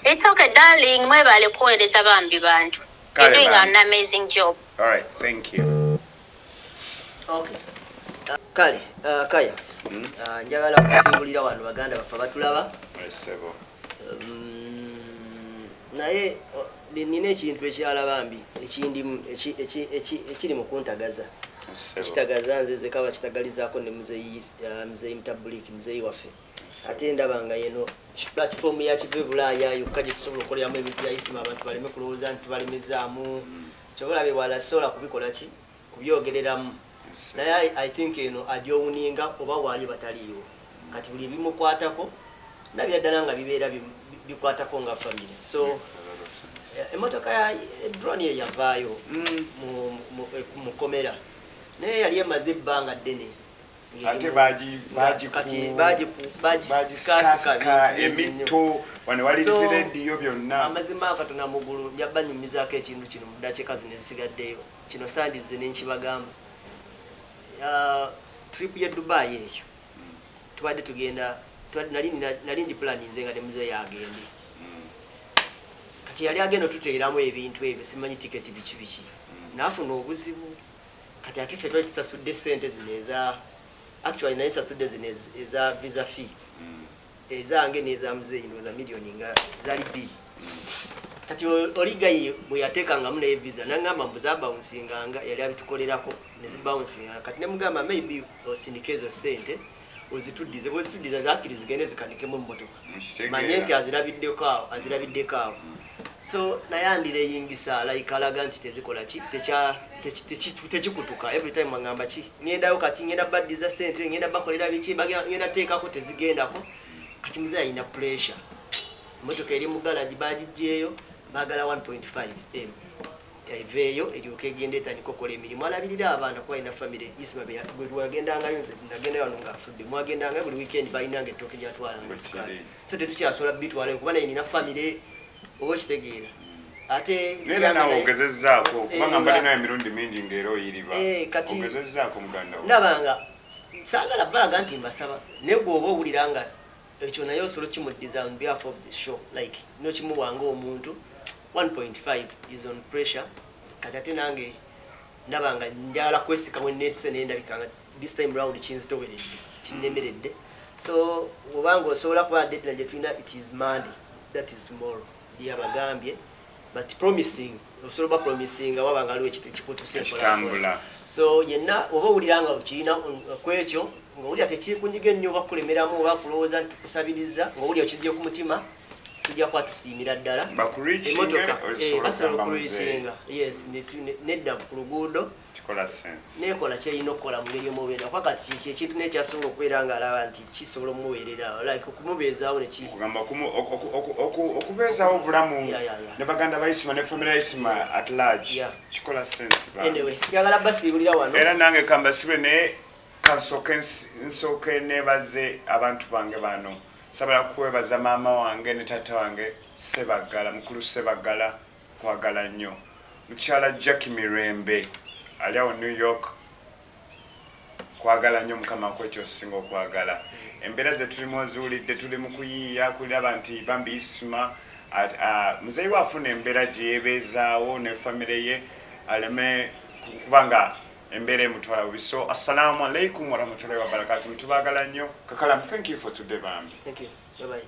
It's okay darling mwebale kuweereza bambi bantu. You're doing an amazing job.
All right, thank you.
Okay. Kale Kaya njagala kusimbulira wano baganda baffe batulaba.
Sebo.
Naye nina ekintu ekyala bambi ekiri mu kuntagaza kitagaza nze zekaba kitagalizaako ne muzeeyi mutabuliki muzeeyi waffe ate ndabanga yeno platform ya Ebulaya yokka gye tusobola okukoleramu ebintu byayisima abantu baleme kulowooza nti tubalemezaamu kyobulabe bwalasobola kubikola ki kubyogereramu naye I think eno ajowuninga oba waali bataliiwo kati buli bimukwatako nabyaddala nga bibeera bikwatako nga family so Emotoka ya drone ye yavaayo mu komera naye yali emaze ebbanga ddene
ate
bagisikasika
emito wano waliriza rediyo byonna.
amazima akatona mugulu njabanyumizaako ekintu kino mu ddakiika zino ezisigaddeyo kino sandize nenkibagamba trip ya Dubai eyo tubadde tugenda nali ngiplaninze nga temuze yagende kati yali agenda tuteeramu ebintu ebyo simanyi tiketi biki naafuna obuzibu kati ate ffe twali tusasudde sente zino eza actually naye sasudde zino eza visa fee ezange n'eza muzeeyi ndowooza miliyoni nga zaali 2 kati oligayi bwe yateekangamu naye visa nangamba mbuzabawunsinganga yali abitukolerako nezibawunsinganga kati nemugamba maybe osindika ezo sente ozituddize bwezituddiza zakkiri zigende zikanikemu emmotoka manye nti azirabiddeko awo so naye andireyingisa alayikalaga nti tezikola ki tekikutuka every time agamba ki ngendayo kati ngenda baddiza sente ngenda bakolera biki ngenda teekako tezigendako kati muzeeyi alina pressure emmotoka eri mugalaji bagijjeeyo bagala 1.5 m eveeyo eryoka egenda etandika okola emirimu alabirira abaana kuba alina famire isima bwewagendangayo nze nagendayo wano ngaafudde mwagendangayo buli weekend balinanga ettooke gyatwalanga sukaali so tetukyasobola bitwalayo kuba naye nina famire oba okitegeera ate
era nawe ogezezzaako kubanga mbalinayo emirundi mingi ng'era oyiriba ogezezzaako muganda wo
ndabanga saagala balaga nti mbasaba naye gwe oba owulira nga ekyo naye osobola kimuddiza on behalf of the show like nokimuwanga omuntu 1.5 is on pressure kati ate nange ndabanga njala kwesika wenneesise naye ndabikanga this time round kinzitoweredde kinnemeredde so obanga osobola kuba deadline gye tulina it is Monday that is tomorrow yabagambye but promising osobola promising wabanga aliwo ekikutusekitambula so yenna oba owulira nga okirina kwekyo ng'owulira tekikunyiga ennyo oba kulemeramu oba kulowooza nti kusabiriza ng'owulira okijje ku mutima tujja kuba tusiimira ddala
emotoka
basobola okureakinga yes nedda ku luguudo nekola kyerina okukola mu ngeri omubeera kuba kati kiki ekintu nekyasobola okubeera nga alaba nti kisobola omuweerera like okumubeezaawo
nekigamba okubeezaawo obulamu ne baganda bayisima ne famire yayisima at large kikola sense
anyway njagala basiibulira wano
era nange kambasibwe naye nsooke nebaze abantu bange bano sabala kwebaza maama wange ne tata wange Sebagala mukulu Sebagala kwagala nnyo mukyala Jackie Mirembe ali awo New York kwagala nnyo mukama kwekyo singa okwagala embeera ze tulimu oziwulidde tuli mu kuyiiya kulaba nti bambi isima muzeeyi waafuna embeera gye yeebeezaawo ne famire ye aleme kubanga embeera emutwala bubi so assalamu alaikum warahmatullahi wabarakatuh mutubagala nnyo Kakalamu thank you for today bambi
thank you bye bye